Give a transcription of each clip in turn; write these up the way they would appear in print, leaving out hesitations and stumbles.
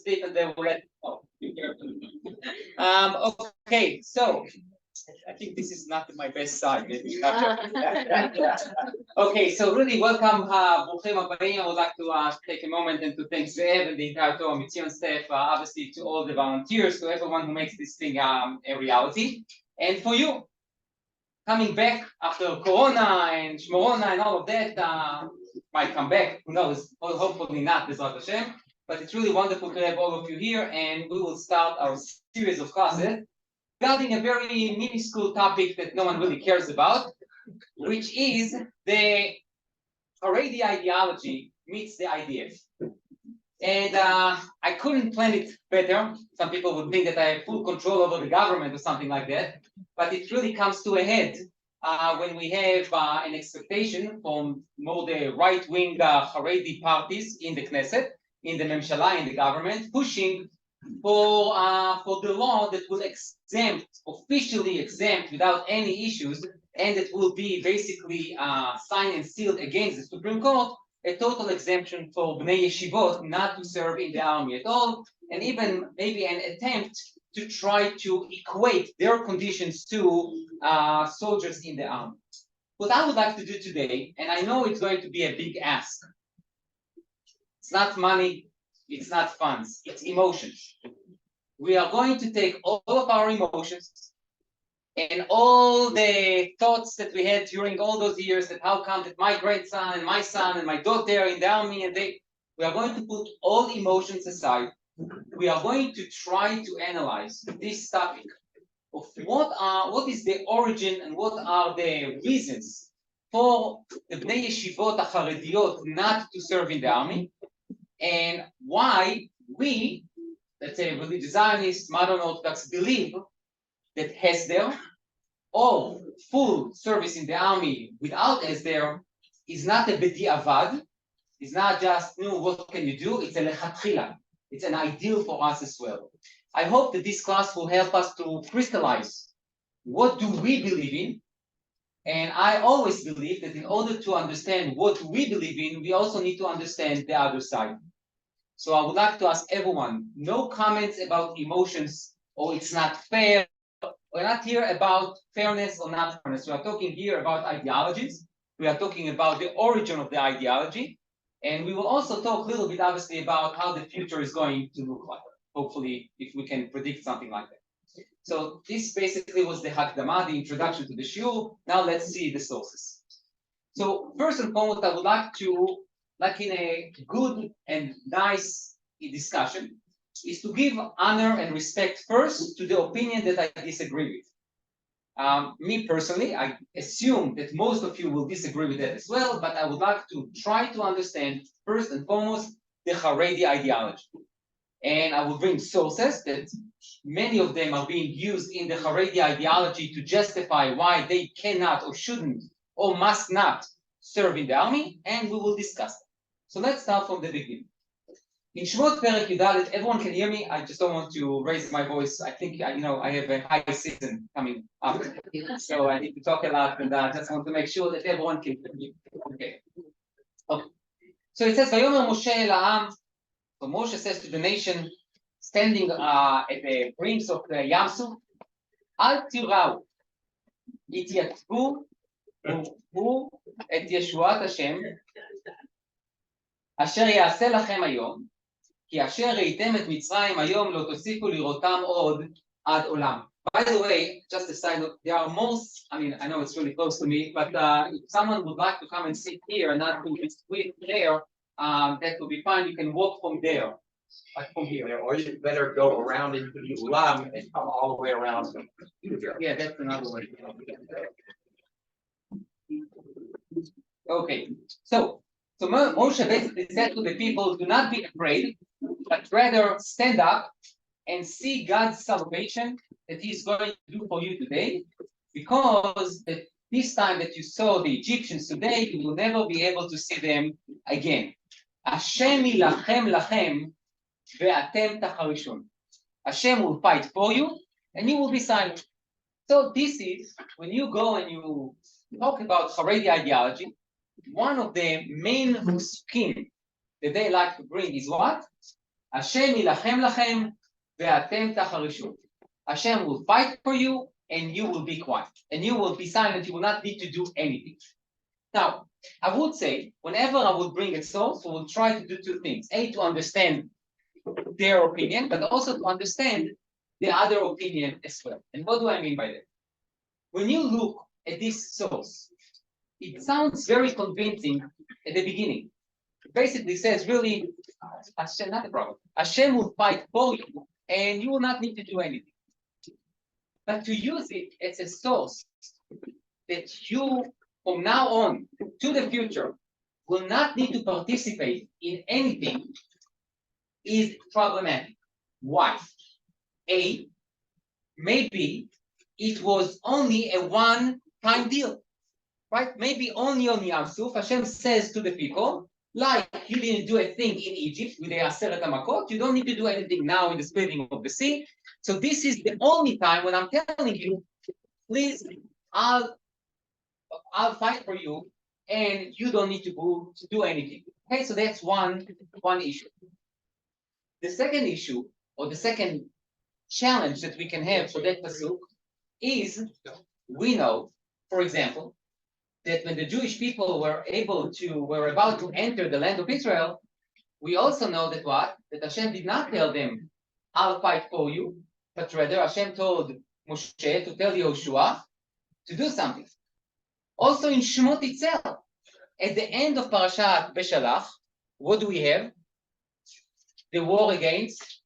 sleep and they will let okay, so I think this is not my best side. Okay, so really welcome, Bruchim Habayim. I would like to take a moment and to thank Zev and the entire Torah Mitzion staff, obviously to all the volunteers, to everyone who makes this thing a reality, and for you coming back after Corona and Shmorona and all of that. Might come back, who knows? Hopefully not, B'ezrat Hashem. But it's really wonderful to have all of you here, and we will start our series of classes regarding a very minuscule topic that no one really cares about, which is the Haredi ideology meets the IDF. And I couldn't plan it better. Some people would think that I have full control over the government or something like that, but it really comes to a head when we have an expectation from more the right-wing Haredi parties in the Knesset, in the Memshala, in the government, pushing for the law that will officially exempt without any issues, and it will be basically signed and sealed against the Supreme Court, a total exemption for Bnei Yeshivot not to serve in the army at all, and even maybe an attempt to try to equate their conditions to soldiers in the army. What I would like to do today, and I know it's going to be a big ask, it's not money, it's not funds, it's emotions. We are going to take all of our emotions and all the thoughts that we had during all those years, that how come that my grandson and my son and my daughter are in the army, and we are going to put all emotions aside. We are going to try to analyze this topic of what is the origin and what are the reasons for the Bnei Yeshivot HaCharediyot not to serve in the army, and why we, let's say religious Zionists, modern Orthodox, believe that Hesder or full service in the army without Hesder is not a b'di'avad, it's not just, what can you do? It's a lechatchila. It's an ideal for us as well. I hope that this class will help us to crystallize what do we believe in. And I always believe that in order to understand what we believe in, we also need to understand the other side. So I would like to ask everyone, no comments about emotions or it's not fair. We're not here about fairness or not fairness. We are talking here about ideologies. We are talking about the origin of the ideology. And we will also talk a little bit, obviously, about how the future is going to look like. Hopefully, if we can predict something like that. So this basically was the Hakdama, the introduction to the shiur. Now let's see the sources. So first and foremost, I would like to, like in a good and nice discussion, is to give honor and respect first to the opinion that I disagree with. Me personally, I assume that most of you will disagree with that as well, but I would like to try to understand first and foremost the Haredi ideology. And I will bring sources that many of them are being used in the Haredi ideology to justify why they cannot or shouldn't or must not serve in the army, and we will discuss that. So let's start from the beginning. In Shmot Perek Yudalet, everyone can hear me. I just don't want to raise my voice. I think I have a high season coming up, so I need to talk a lot, and I just want to make sure that everyone can hear me. Okay. So it says, "Vayomer Moshe el ha'am." So Moshe says to the nation, standing at the brinks of the Yam Suf, "Al tirau, ityatzvu u'hu et Yeshuat Hashem, asher ya'aseh lachem hayom." כי אשר ראיתם את מצרים היום לא תוסיפו לראותם עוד עד עולם. By the way, just a side note, there are most, I know it's really close to me, but if someone would like to come and sit here and not to sit there, that would be fine. You can walk from there, like from here. Or you better go around into the ulam and come all the way around. Yeah, that's another way. Okay, so Moshe basically said to the people, do not be afraid, but rather stand up and see God's salvation that He's going to do for you today, because this time that you saw the Egyptians today, you will never be able to see them again. Hashem yilachem lachem ve'atem tacharishun. Hashem will fight for you, and you will be silent. So this is, when you go and you talk about Haredi ideology, one of the main skin that they like to bring is what? Hashem yilachem lachem ve'atem tacharishut. Hashem will fight for you and you will be quiet. And you will be silent, you will not need to do anything. Now, I would say, whenever I would bring a source, we will try to do two things. A, to understand their opinion, but also to understand the other opinion as well. And what do I mean by that? When you look at this source, it sounds very convincing at the beginning. It basically says, really, Hashem, not a problem. Hashem will fight for you, and you will not need to do anything. But to use it as a source that you, from now on to the future, will not need to participate in anything is problematic. Why? A, maybe it was only a one-time deal, right? Maybe only on Yam Suf, Hashem says to the people, like you didn't do a thing in Egypt with the Aseret HaMakot, you don't need to do anything now in the splitting of the sea. So this is the only time when I'm telling you, please, I'll fight for you, and you don't need to do anything. Okay, so that's one issue. The second issue, or the second challenge that we can have for that pasuk is, we know, for example, that when the Jewish people were about to enter the land of Israel, we also know that what? That Hashem did not tell them, I'll fight for you, but rather Hashem told Moshe to tell Yehoshua to do something. Also in Shemot itself, at the end of Parashat Beshalach, what do we have? The war against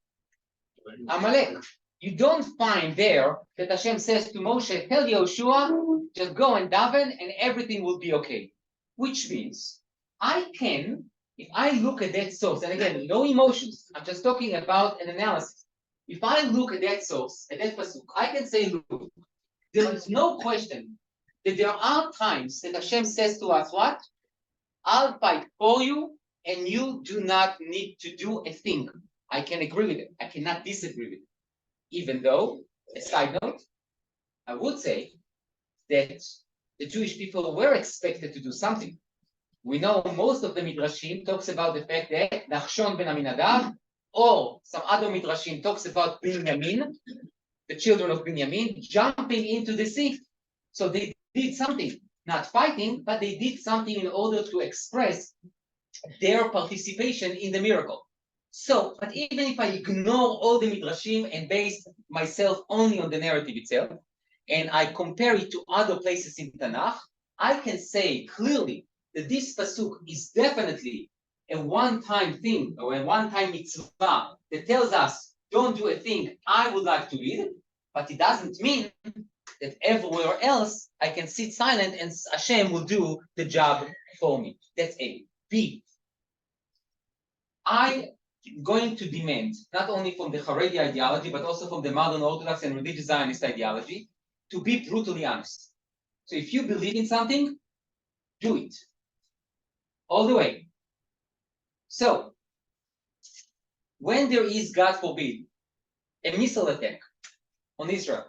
Amalek. You don't find there that Hashem says to Moshe, tell Yehoshua, just go and daven and everything will be okay. Which means, I can, if I look at that source, and again, no emotions, I'm just talking about an analysis. If I look at that source, at that pasuk, I can say, look, there is no question that there are times that Hashem says to us, what? I'll fight for you and you do not need to do a thing. I can agree with it. I cannot disagree with it. Even though, a side note, I would say that the Jewish people were expected to do something. We know most of the Midrashim talks about the fact that Nachshon ben Aminadav, or some other Midrashim talks about Binyamin, the children of Binyamin, jumping into the sea. So they did something, not fighting, but they did something in order to express their participation in the miracle. So, but even if I ignore all the Midrashim and base myself only on the narrative itself, and I compare it to other places in Tanakh, I can say clearly that this pasuk is definitely a one-time thing, or a one-time mitzvah that tells us, don't do a thing I would like to read, but it doesn't mean that everywhere else I can sit silent and Hashem will do the job for me. That's A. B. I'm going to demand, not only from the Haredi ideology, but also from the modern Orthodox and religious Zionist ideology, to be brutally honest. So if you believe in something, do it. All the way. So, when there is, God forbid, a missile attack on Israel,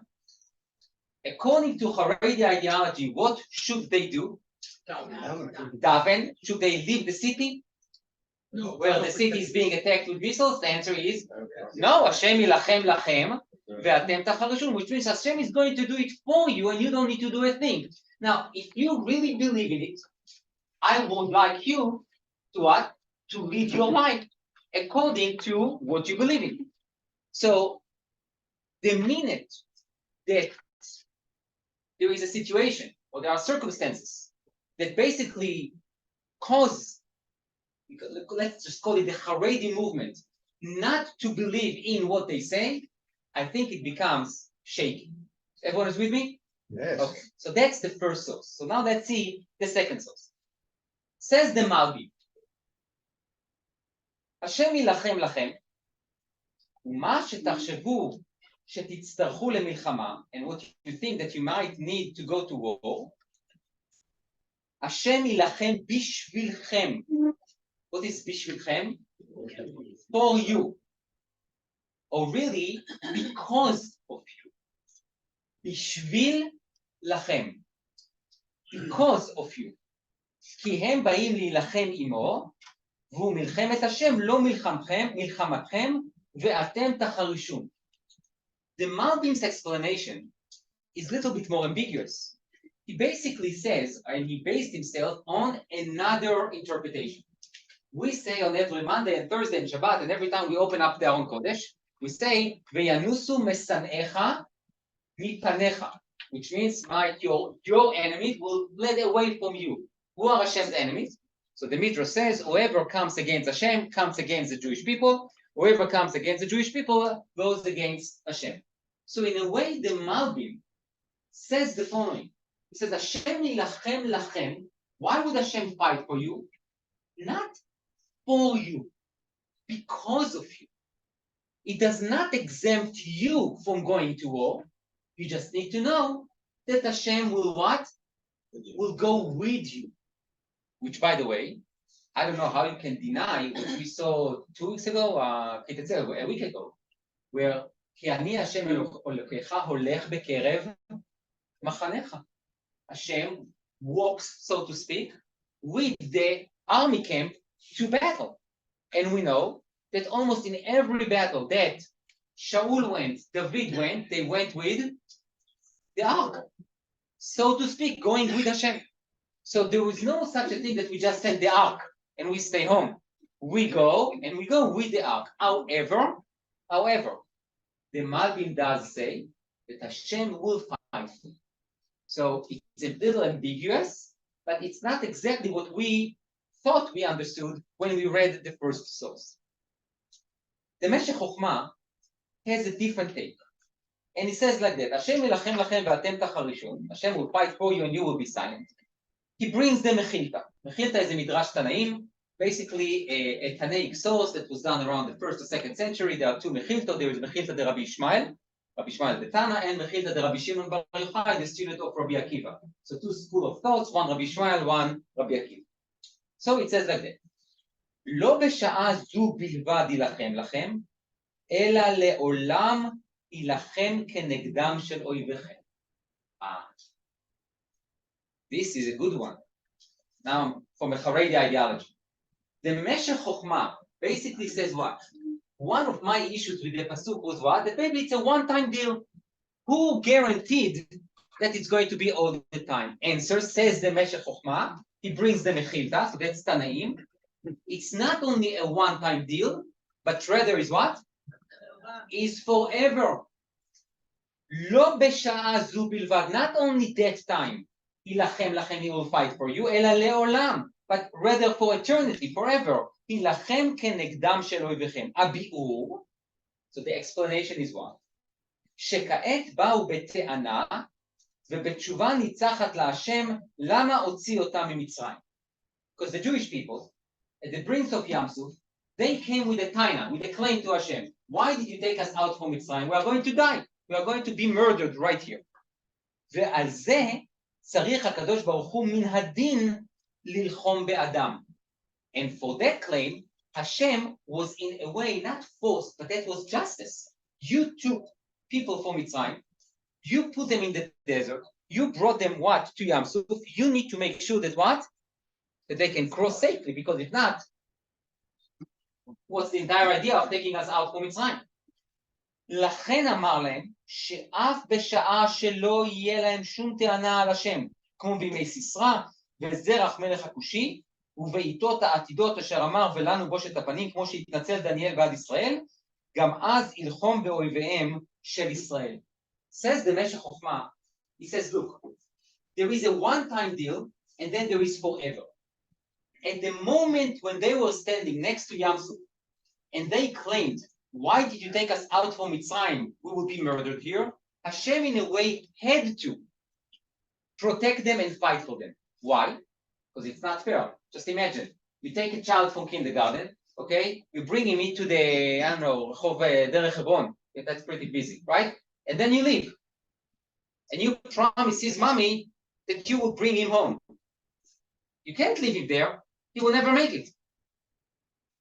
according to Haredi ideology, what should they do? Daven. Should they leave the city? No, where the city is being attacked with missiles? The answer is no. Hashem yilachem lachem ve'atem tacharishun, which means Hashem is going to do it for you and you don't need to do a thing. Now, if you really believe in it, I would like you to what? To live your life according to what you believe in. So, the minute that there is a situation or there are circumstances that basically cause, let's just call it the Haredi movement, not to believe in what they say, I think it becomes shaky. Everyone is with me? Yes. Okay, so that's the first source. So now let's see the second source. Says the Malbi, Hashem yilachem lachem, ומה שתחשבו שתצטרכו למלחמה, and what you think that you might need to go to war, Hashem yilachem bishvilchem. What is bishvilchem? For you. Or really, because of you. Bishvil lachem. Because of you. כי הם באים להילחם עמו, והוא מלחמת השם, לא מלחמתכם, ואתם תחרישון. The Malbim's explanation is a little bit more ambiguous. He basically says, and he based himself on another interpretation. We say on every Monday and Thursday and Shabbat, and every time we open up the Aron Kodesh, we say, Veyanusu mesanecha mipanecha, which means your enemies will fled away from you. Who are Hashem's enemies? So the Midrash says, whoever comes against Hashem comes against the Jewish people. Whoever comes against the Jewish people goes against Hashem. So in a way, the Malbim says the following. He says, Hashem yilachem lachem. Why would Hashem fight for you? Not for you, because of you. It does not exempt you from going to war. You just need to know that Hashem will what? Will go with you. Which, by the way, I don't know how you can deny what we saw 2 weeks ago, a week ago, where כי אני השם אלוקיך הולך בקרב מחניך. Hashem walks, so to speak, with the army camp to battle. And we know that almost in every battle that Shaul went, David went, they went with the ark, so to speak, going with Hashem. So there is no such a thing that we just send the ark and we stay home. We go and we go with the ark. However, the Malbim does say that Hashem will fight. So it's a little ambiguous, but it's not exactly what we thought we understood when we read the first source. The Meshech Chochmah has a different take. And he says like that, Hashem yilachem lachem ve'atem tacharishun. Hashem will fight for you and you will be silent. He brings the Mechilta. Mechilta is a Midrash Tanaim, basically a Tanaic source that was done around the 1st or 2nd century. There are 2 Mechilta. There is Mechilta de Rabbi Ishmael the Tana, and Mechilta de Rabbi Shimon bar Yochai, the student of Rabbi Akiva. So 2 schools of thoughts, one Rabbi Ishmael, one Rabbi Akiva. So it says like that, לא בשעה זו בלבד יילחם לכם, אלא לעולם יילחם כנגדם של אויביכם. This is a good one. Now, from a Haredi ideology. The Meshech Chochmah basically says what? One of my issues with the Pasuk was what? That maybe it's a one-time deal. Who guaranteed that it's going to be all the time? Answer, says the Meshech Chochmah. He brings the Mechilta, so that's Tanaim. It's not only a one-time deal, but rather is what? Is forever. Lo b'sha'a zu bilvad. Not only that time. Yilachem lachem, he will fight for you, ela leolam, but rather for eternity, forever. Yilachem kenegdam shel oivechem. Abi'ur. So the explanation is what? Sheka'et ba'u bete'ana, ובתשובה ניצחת להשם, למה הוציא אותם ממצרים? Because the Jewish people, at the brink of Yam Suf, they came with a taina, with a claim to Hashem. Why did you take us out from Mitzrayim? We are going to die. We are going to be murdered right here. ועל זה צריך הקדוש ברוך הוא מן הדין ללחום באדם. And for that claim, Hashem was in a way not forced, but that was justice. You took people from Mitzrayim, you put them in the desert, you brought them what? To Yam Suf. You need to make sure that what? That they can cross safely, because if not, what's the entire idea of taking us out from Mitzrayim? לכן אמר להם שאף בשעה שלא יהיה להם שום טענה על השם, כמו בימי סיסרא וזרח מלך הכושי, ובעיתות העתידות אשר אמר ולנו בושת הפנים, כמו שהתנצל דניאל בעד ישראל, גם אז ילחום באויביהם של ישראל. Says the Meshech Chochmah, he says, look, there is a one-time deal, and then there is forever. At the moment when they were standing next to Yam Suf, and they claimed, why did you take us out from Mitzrayim? We will be murdered here. Hashem, in a way, had to protect them and fight for them. Why? Because it's not fair. Just imagine, you take a child from kindergarten, okay? You bring him into the, I don't know, Rehov Derech Hebron. That's pretty busy, right? And then you leave. And you promise his mommy that you will bring him home. You can't leave him there. He will never make it.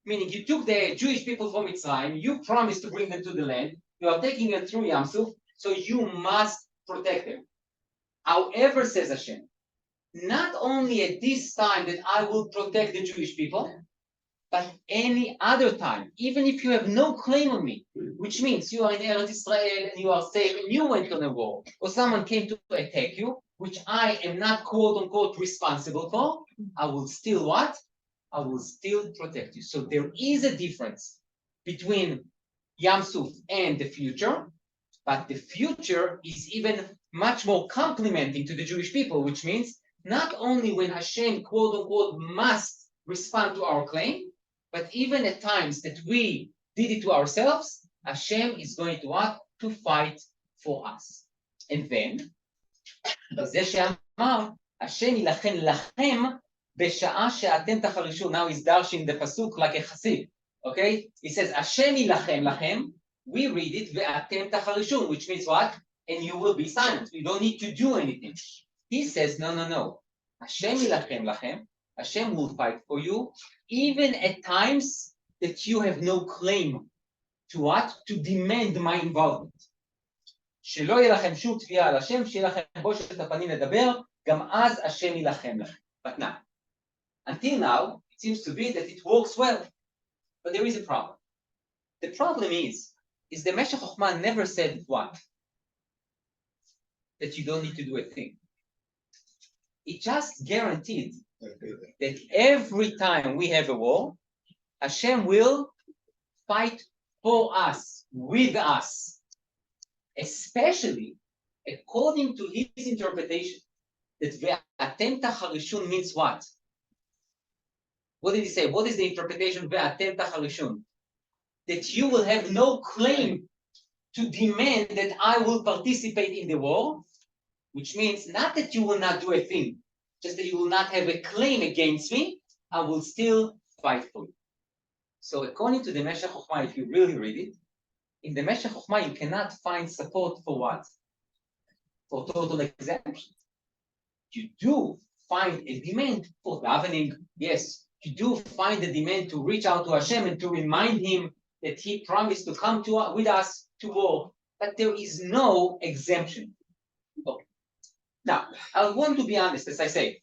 Meaning you took the Jewish people from Mitzrayim, you promised to bring them to the land, you are taking them through Yam Suf, so you must protect them. However, says Hashem, not only at this time that I will protect the Jewish people, but any other time, even if you have no claim on me, which means you are in Eretz Israel and you are safe and you went on a war, or someone came to attack you, which I am not quote unquote responsible for, I will still what? I will still protect you. So there is a difference between Yam Suf and the future, but the future is even much more complementing to the Jewish people, which means not only when Hashem quote unquote must respond to our claim, but even at times that we did it to ourselves, Hashem is going to what? To fight for us. And then, בזה שאמר, השם ילחם לכם בשעה שאתם תחרישו. Now he's dashing the pasuk like a chassid. Okay? He says, השם ילחם לכם. We read it, ואתם תחרישו, which means what? And you will be silent. You don't need to do anything. He says, no. Hashem ילחם לכם. Hashem will fight for you, even at times that you have no claim to what? To demand my involvement. שלא יהיה לכם שום תביעה על השם, שיהיה לכם בושת הפנים לדבר, גם אז השם ילחם לכם. But now, until now, it seems to be that it works well. But there is a problem. The problem is the Meshech Chochmah never said what? That you don't need to do a thing. It just guaranteed that every time we have a war, Hashem will fight for us, with us. Especially according to his interpretation, that ve'atem tacharishun means what? What did he say? What is the interpretation of ve'atem tacharishun? That you will have no claim to demand that I will participate in the war, which means not that you will not do a thing, just that you will not have a claim against me, I will still fight for you. So according to the Meshech Chochmah, if you really read it, in the Meshech Chochmah, you cannot find support for what? For total exemption. You do find a demand for davening. Yes, you do find a demand to reach out to Hashem and to remind him that he promised to come with us to war. But there is no exemption. Okay. Now, I want to be honest, as I say,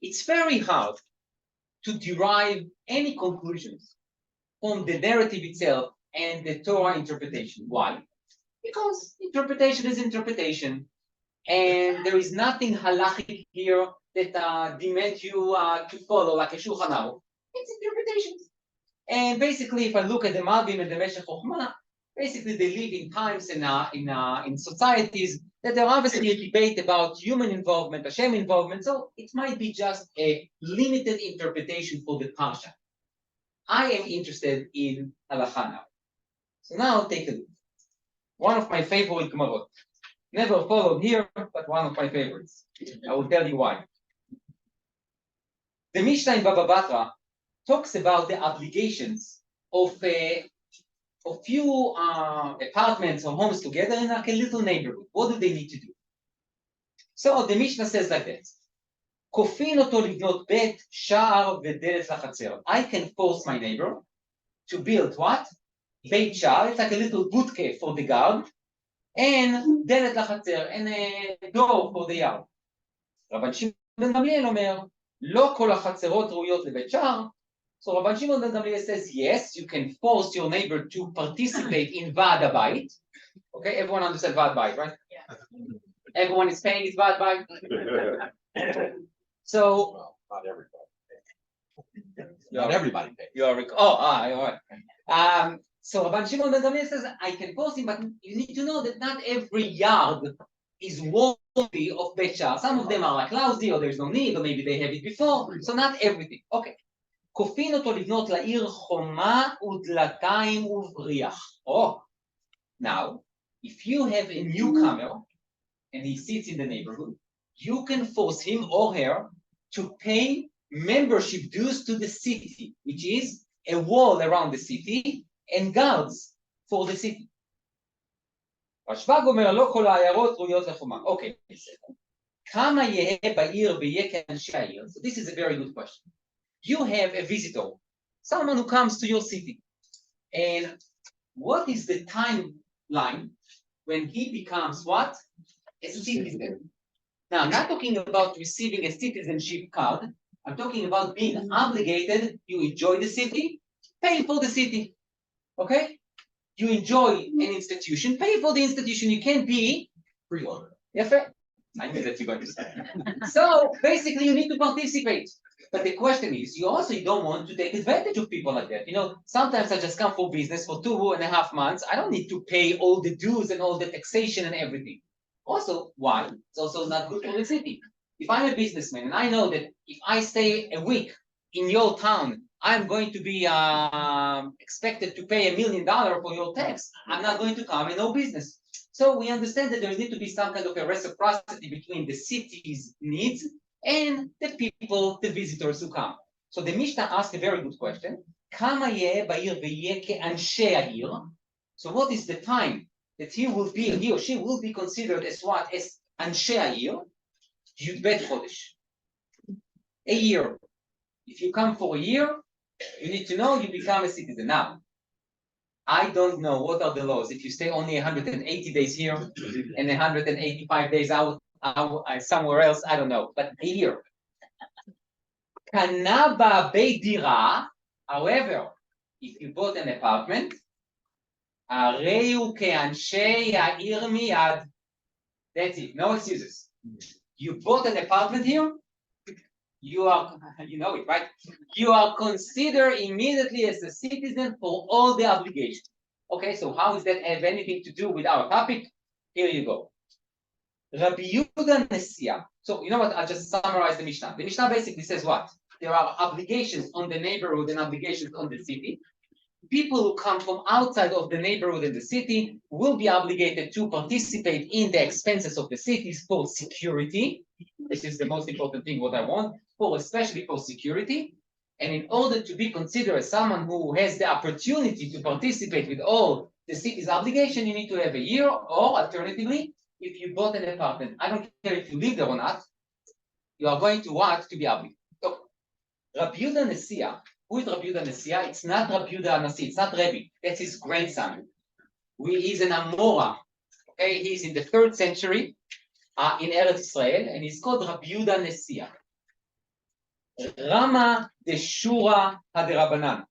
it's very hard to derive any conclusions from the narrative itself and the Torah interpretation. Why? Because interpretation is interpretation, and there is nothing halachic here that demands you to follow like a Shulchan Aruch. It's interpretations. And basically, if I look at the Malbim and the Meshech Chochmah, basically they live in times in societies that there are obviously a debate about human involvement, Hashem involvement, so it might be just a limited interpretation for the Parsha. I am interested in halacha now. So now take a look. One of my favorite Gemarot. Never followed here, but one of my favorites. I will tell you why. The Mishnah in Baba Batra talks about the obligations of few apartments or homes together in like a little neighborhood. What do they need to do? So the Mishnah says like that. כופין אותו לבנות בית, שער ודלת לחצר. I can force my neighbor to build what? בית שער, it's like a little bootcave for the guard, and דלת לחצר, and a door for the yard. רבן שמעון בן גמליאל אומר, לא כל החצרות ראויות לבית שער. So Rabbi Shimon ben Gamliel says, yes, you can force your neighbor to participate in Vad Abayit. Okay, everyone understands Vad Abayit, right? Yeah. Everyone is paying his Vad Abayit. So, well, not everybody. Not everybody pays. You are all right. So Rabbi Shimon ben Gamliel says, I can force him, but you need to know that not every yard is worthy of Beit Shar. Some of them are like lousy, or there's no need, or maybe they have it before. So not everything. Okay. כופין אותו לבנות לעיר חומה ודלתיים ובריח. Oh, now, if you have a newcomer and he sits in the neighborhood, you can force him or her to pay membership dues to the city, which is a wall around the city and guards for the city. רשב"ג אומר, לא כל העיירות ראויות לחומה. Okay, כמה יהיה בעיר ויהיה כאנשי העיר? So this is a very good question. You have a visitor, someone who comes to your city. And what is the timeline when he becomes what? A citizen. Now, I'm not talking about receiving a citizenship card. I'm talking about being obligated. You enjoy the city, pay for the city. Okay? You enjoy an institution, pay for the institution. You can't be Freeloader. yeah, fair. I knew that you were going to say. So basically, you need to participate. But the question is, you don't want to take advantage of people like that. Sometimes I just come for business for 2.5 months. I don't need to pay all the dues and all the taxation and everything. Also, why? It's also not good for the city. If I'm a businessman and I know that if I stay a week in your town, I'm going to be expected to pay $1 million for your tax, I'm not going to come and no business. So we understand that there needs to be some kind of a reciprocity between the city's needs and the people, the visitors who come. So the Mishnah asked a very good question. So what is the time that he or she will be considered as what? As Anshe Ha'ir? Yud-Bet Chodesh. A year. If you come for a year, you need to know you become a citizen. Now, I don't know what are the laws. If you stay only 180 days here and 185 days out somewhere else, I don't know. But a year. Kanaba Beidira, however, if you bought an apartment, Areu Keanshe Ha'ir Miyad. That's it. No excuses. You bought an apartment here, you know it, right? You are considered immediately as a citizen for all the obligations. Okay, so how does that have anything to do with our topic? Here you go. Rabbi Yehuda Nesia. So you know what? I'll just summarize the Mishnah. The Mishnah basically says what? There are obligations on the neighborhood and obligations on the city. People who come from outside of the neighborhood and the city will be obligated to participate in the expenses of the cities for security. This is the most important thing, what I want, especially for security. And in order to be considered as someone who has the opportunity to participate with all the city's obligation, you need to have a year, or alternatively, if you bought an apartment, I don't care if you live there or not, you are going to what? To be obligated. So, Rabbi Yehuda Nesia, who is Rabbi Yehuda Nesia? It's not Rabbi Yehuda Nasi, it's not Rabbi, that's his grandson. He's an Amora, okay? He's in the 3rd century in Eretz Israel, and he's called Rabbi Yehuda Nesia. Rama de Shura Haderabanan.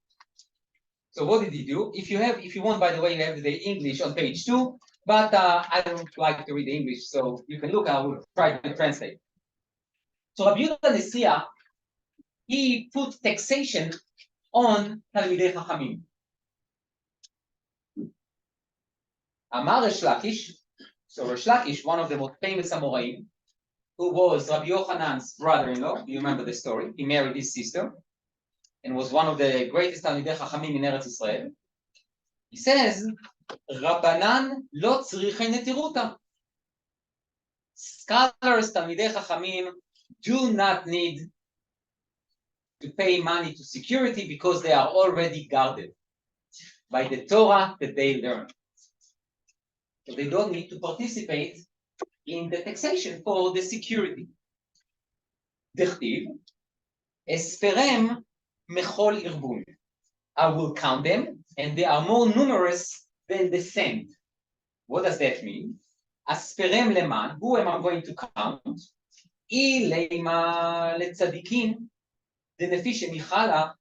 So what did he do? If you want, by the way, you have the English on page 2, but I don't like to read the English, so you can look, I will try to translate. So Rabbi Yehuda Nesia, he put taxation on Talmidei Chachamim. Amar Resh Lakish, so Resh Lakish, one of the most famous Amoraim, who was Rabbi Yochanan's brother-in-law, you remember the story, he married his sister, and was one of the greatest Talmidei Chachamim in Eretz Israel. He says, Rabbanan lo tzrichei netiruta. Scholars, Talmidei Chachamim, do not need to pay money to security because they are already guarded by the Torah that they learn. So they don't need to participate in the taxation for the security. Dechtiv, Esperem mechol irbun. I will count them, and they are more numerous than the sand. What does that mean? Asperem leman, who am I going to count? Ilema letzadikim, the nefesh michala,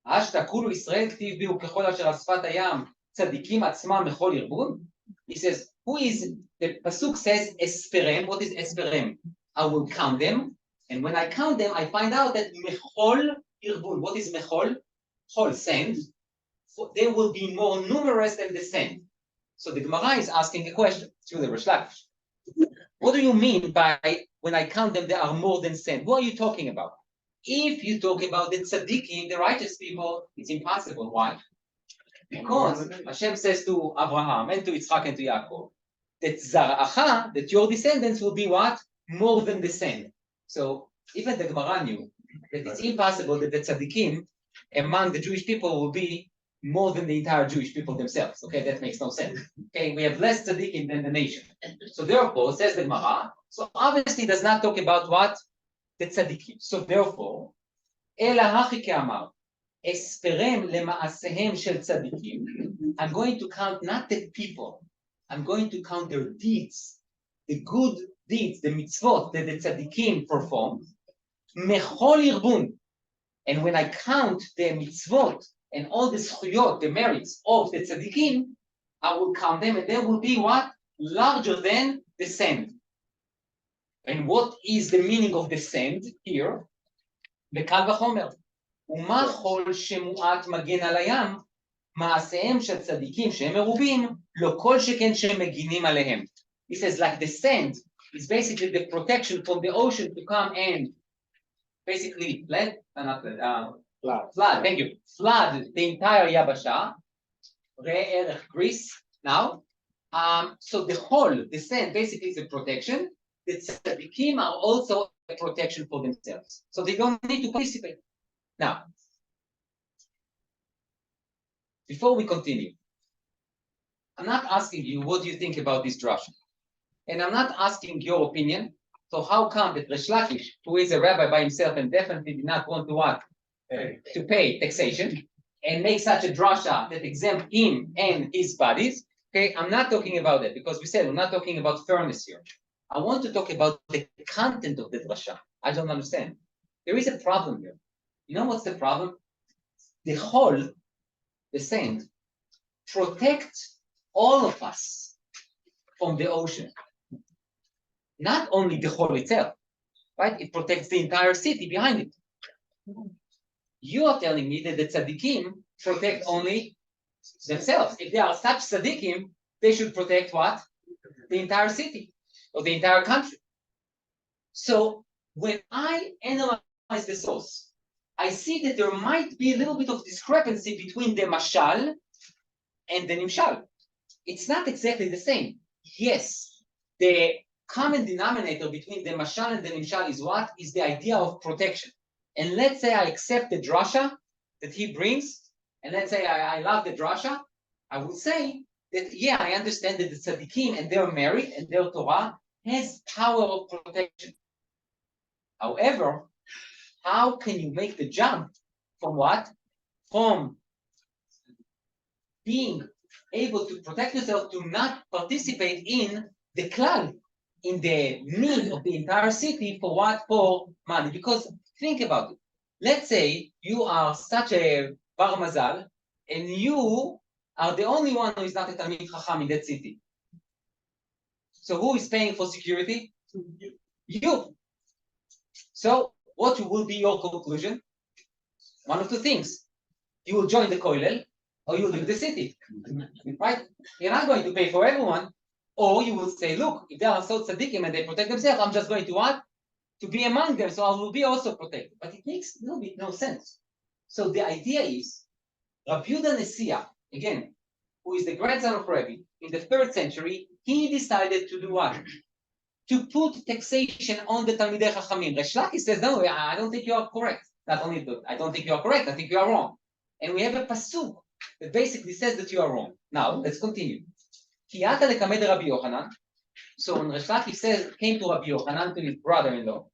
ashta kulu Israel ktiv bi ukechol asher al sfat hayam, tzadikim atzmam mechol irbun. He says, who is, the Pasuk says, Esperem. What is Esperem? I will count them. And when I count them, I find out that Mechol Irbun. What is Mechol? Chol, sand. So they will be more numerous than the sand. So the Gemara is asking a question through the Resh Lakish. What do you mean by, when I count them, they are more than sand? What are you talking about? If you talk about the tzaddikim, the righteous people, it's impossible. Why? Because Hashem says to Abraham and to Yitzchak and to Yaakov that Zara'acha, that your descendants will be what? More than the sand. So even the Gemara knew that it's impossible that the tzaddikim among the Jewish people will be more than the entire Jewish people themselves. Okay, that makes no sense. Okay, we have less tzaddikim than the nation. So therefore, says the Gemara, so obviously it does not talk about what? The tzaddikim. So therefore, Ela hachi ke'amar, Esperem lema'asehem shel tzadikim. I'm going to count not the people, I'm going to count their deeds, the good deeds, the mitzvot that the tzadikim perform. mechol irbun. And when I count the mitzvot and all the zchuyot, the merits of the tzaddikim, I will count them, and they will be what? Larger than the sand. And what is the meaning of the sand here? בקל וחומר. ומה כל שמועת מגן על הים, מעשיהם של צדיקים שהם מרובים, לא כל שכן שהם מגינים עליהם. He says like the sand is basically the protection from the ocean to come and basically flood, thank you, flood the entire יבשה, ראה ערך Greece now. So the whole, the sand basically is a protection. The tzaddikim are also a protection for themselves. So they don't need to participate. Now, before we continue, I'm not asking you what do you think about this drasha. And I'm not asking your opinion. So how come that Resh Lakish, who is a rabbi by himself and definitely did not want to what? To pay taxation, and make such a drasha that exempt him and his buddies? Okay, I'm not talking about that because we said we're not talking about fairness here. I want to talk about the content of the drasha. I don't understand. There is a problem here. You know what's the problem? The whole, the sand, protects all of us from the ocean. Not only the whole itself, right? It protects the entire city behind it. You are telling me that the tzaddikim protect only themselves. If they are such tzaddikim, they should protect what? The entire city or the entire country. So when I analyze the source, I see that there might be a little bit of discrepancy between the mashal and the nimshal. It's not exactly the same. Yes, the common denominator between the mashal and the nimshal is what? Is the idea of protection. And let's say I accept the drasha that he brings, and let's say I love the drasha, I would say that, yeah, I understand that the tzaddikim and their merit and their Torah has power of protection. However, how can you make the jump from what? From being able to protect yourself to not participate in the klal, in the need of the entire city for what? For money. Because think about it. Let's say you are such a bar mazal and you are the only one who is not a Talmid Chacham in that city. So who is paying for security? You. So what will be your conclusion? One of two things. You will join the kollel or you will leave the city. Right? You're not going to pay for everyone. Or you will say, look, if they are so tzaddikim and they protect themselves, I'm just going to what? To be among them, so I will be also protected. But it makes a little bit no sense. So the idea is, Rabbi Yehuda Nesiah, again, who is the grandson of Rabbi, in the 3rd century, he decided to do what? To put taxation on the Talmidei Chachamim. Resh Lakish says, no, I don't think you are correct. Not only that, I don't think you are correct, I think you are wrong. And we have a pasuk that basically says that you are wrong. Now, let's continue. Kiyata lekamed Rabbi Yochanan. So when Resh Lakish says, came to Rabbi Yochanan, to his brother-in-law,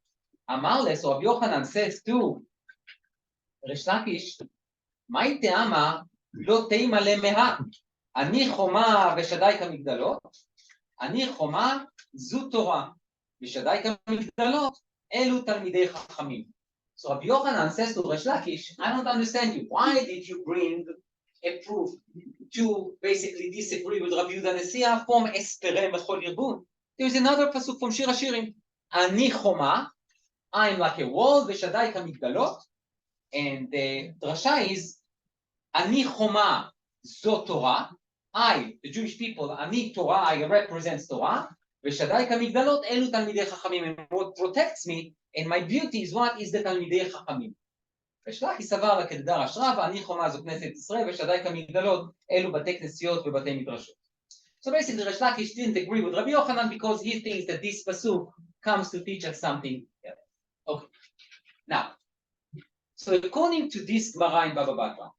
Amar le, so Rabbi Yochanan says to Resh Lakish, Mai te'ama lo teima lemeha, ani choma v'shadai kamigdalot, ani choma zu Torah, v'shadai kamigdalot, elu talmidei chachamim. So Rabbi Yochanan says to Resh Lakish, I don't understand you. Why did you bring a proof to basically disagree with Rabbi Yehuda Nesiah from Esperem Bechol Irbun? There is another pasuk from Shir Hashirim. Ani choma, I'm like a wall, v'shadai kamigdalot, and the drasha is Ani choma zo Torah. I, the Jewish people, Ani Torah, I represent Torah. V'shadai kamigdalot elu talmidei chachamim. And what protects me and my beauty is what? Is the talmidei chachamim. Resh Lakish סבר לה כדדר השראה, ואני חומה זו כנסת ישראל, ושדי כמגדלות, אלו בתי כנסיות ובתי מדרשות. So basically, Resh Lakish didn't agree with Rabbi Yochanan because he thinks that this pasuk comes to teach us something else. Okay. Now, so according to this Gemara in Baba Batra,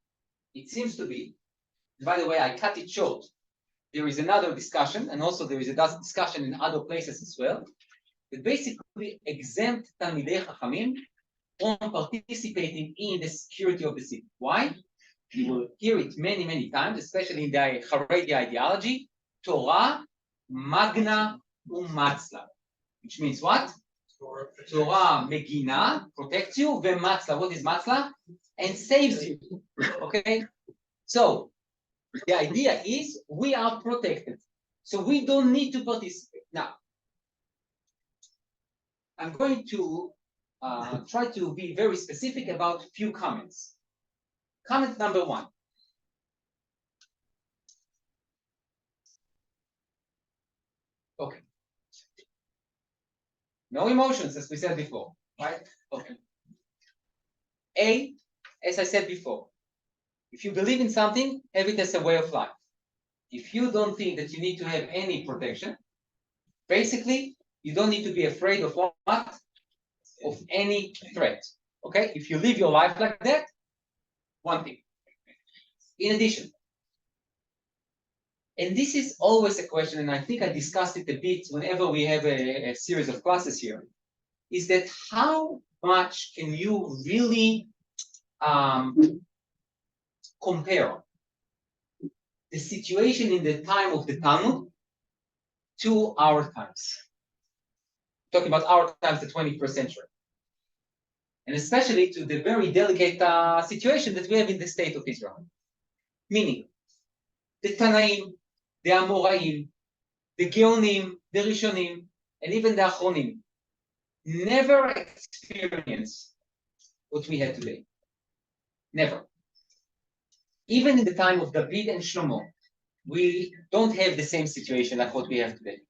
it seems to be, by the way, I cut it short. There is another discussion, and also there is a discussion in other places as well, that basically exempt Talmidei Chachamim from participating in the security of the city. Why? You will hear it many, many times, especially in the Haredi ideology, Torah, Magna, Umatzla, which means what? Torah Megina protects you, V'matzla, what is matzla? And saves you. Okay? So the idea is we are protected. So we don't need to participate. Now, I'm going to try to be very specific about a few comments. Comment number one. Okay. No emotions, as we said before, right? Okay. A, as I said before, if you believe in something, have it as a way of life. If you don't think that you need to have any protection, basically, you don't need to be afraid of what? Of any threat. Okay? If you live your life like that, one thing. In addition, and this is always a question, and I think I discussed it a bit whenever we have a series of classes here, is that how much can you really compare the situation in the time of the Talmud to our times? Talking about our times, the 21st century. And especially to the very delicate situation that we have in the state of Israel. Meaning, the Tanaim, the Amoraim, the Geonim, the Rishonim, and even the Achronim never experienced what we have today. Never. Even in the time of David and Shlomo, we don't have the same situation like what we have today.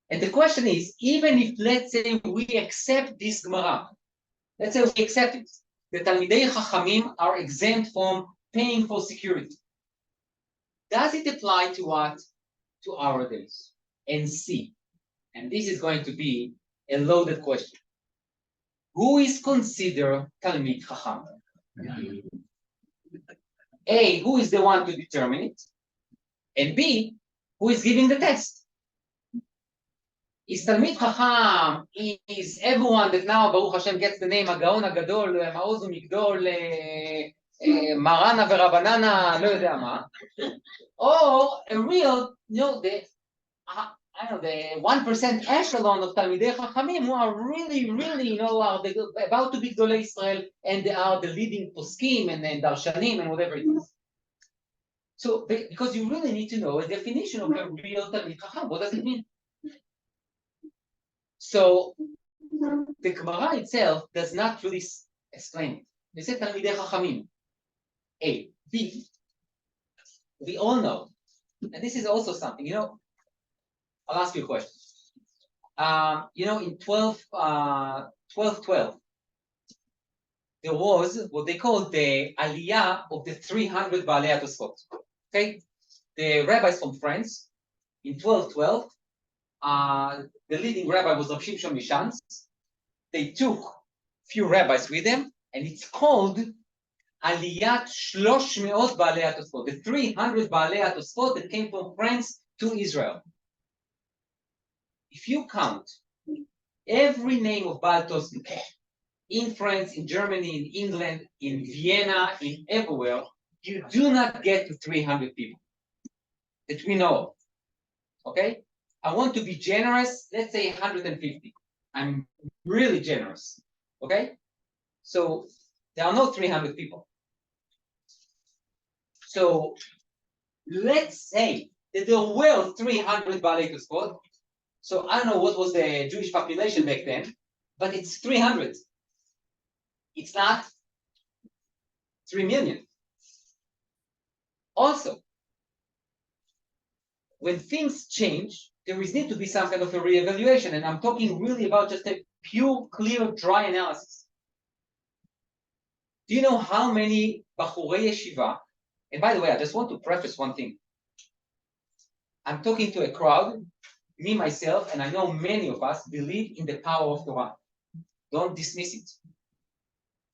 And the question is, even if, let's say, we accept this Gemara, let's say we accept it, the Talmidei Chachamim are exempt from paying for security. Does it apply to what? To our days? And C, and this is going to be a loaded question. Who is considered Talmid Chacham? A, who is the one to determine it? And B, who is giving the test? Is Talmid Chacham, is everyone that now, Baruch Hashem, gets the name Agaon Agadol, Ma'oz Migdol, Marana Verabanana, לא יודע מה, or a real, the 1% echelon of Talmidei Chachamim who are really, are about to be Gdolei Israel, and they are the leading poskim and darshanim and whatever it is. So, because you really need to know a definition of a real Talmid Chacham. What does it mean? So, the Gemara itself does not really explain it. They say Talmidei Chachamim. A. B. We all know, and this is also something, I'll ask you a question. In 1212, there was what they called the Aliyah of the 300 Baalei HaTosfot. Okay? The rabbis from France, in 1212, the leading rabbi was Rabbi Shimshon Mishans. They took few rabbis with them, and it's called Aliyat 300 Baalei HaTosfot, the 300 Baalei HaTosfot that came from France to Israel. If you count every name of Baal Tosfot in France, in Germany, in England, in Vienna, in everywhere, you do not get to 300 people that we know of. Okay? I want to be generous, let's say 150. I'm really generous. Okay? So there are no 300 people. So let's say that there were 300 Baalei Tosfot. So I don't know what was the Jewish population back then, but it's 300. It's not 3 million. Also, when things change, there is need to be some kind of a reevaluation, and I'm talking really about just a pure, clear, dry analysis. Do you know how many Bachurei Yeshiva? And by the way, I just want to preface one thing. I'm talking to a crowd, me, myself, and I know many of us believe in the power of Torah. Don't dismiss it.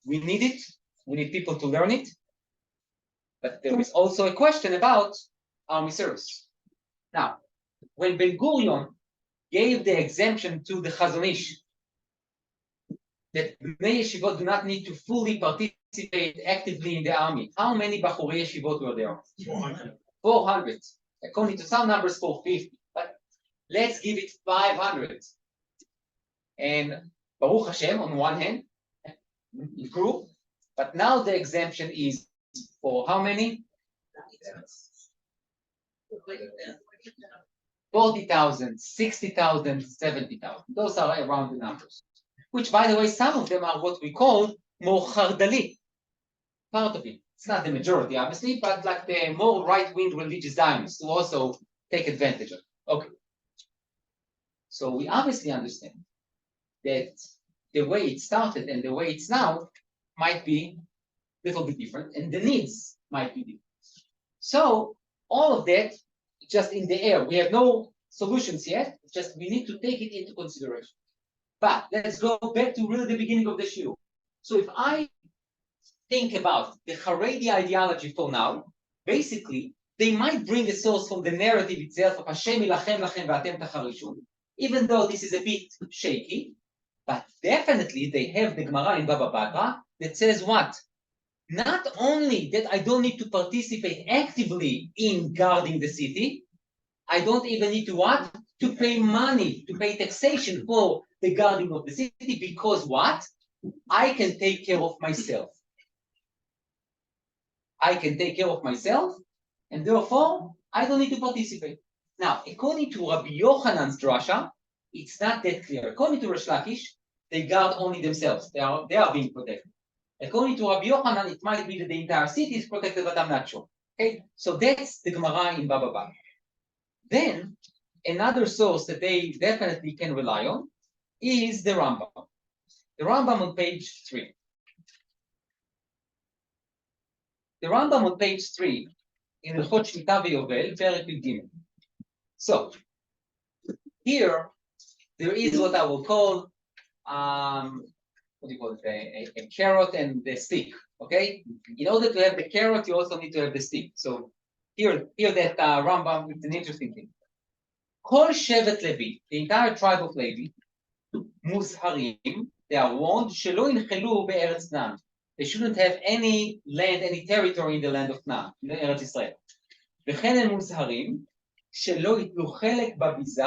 We need it. We need people to learn it. But there is also a question about army service. Now, when Ben Gurion gave the exemption to the Chazon Ish, that Bnei Yeshivot do not need to fully participate actively in the army, how many Bachurei Yeshivot were there? 400. 400. According to some numbers, 450. But let's give it 500. And Baruch Hashem, on one hand, it grew, but now the exemption is for how many? 40,000, 60,000, 70,000. Those are around the numbers. Which, by the way, some of them are what we call more chardali. Part of it. It's not the majority, obviously, but like the more right-wing religious Zionists who also take advantage of it. Okay. So we obviously understand that the way it started and the way it's now might be a little bit different, and the needs might be different. So all of that just in the air. We have no solutions yet. It's just we need to take it into consideration. But let's go back to really the beginning of the shiur. So if I think about the Haredi ideology for now, basically they might bring a source from the narrative itself of Hashem ilachem lachem v'atem tacharishun, even though this is a bit shaky. But definitely they have the Gemara in Baba Batra that says what? Not only that I don't need to participate actively in guarding the city, I don't even need to what? To pay money, to pay taxation for the guarding of the city, because what? I can take care of myself. I can take care of myself, and therefore I don't need to participate. Now, according to Rabbi Yochanan's drasha, it's not that clear. According to Rish Lakish, they guard only themselves. They are being protected. According to Rabbi Yochanan, it might be that the entire city is protected, but I'm not sure. Okay, so that's the Gemara in Baba Batra. Then another source that they definitely can rely on is the Rambam. The Rambam on page 3. The Rambam on page 3 in Hilchot Shmita v'Yovel, Perek Gimel. So here there is what I will call what do you call it? A carrot and the stick. Okay. In order to have the carrot, you also need to have the stick. So here that Rambam, it's an interesting thing. Kol Shevet Levi, the entire tribe of Levi, Muzharim, they are warned, Shelo Inchelu be'eretz Canaan. They shouldn't have any land, any territory in the land of Canaan, in Eretz Israel. וכן הם מוזהרים, שלא ייטלו חלק בביזה,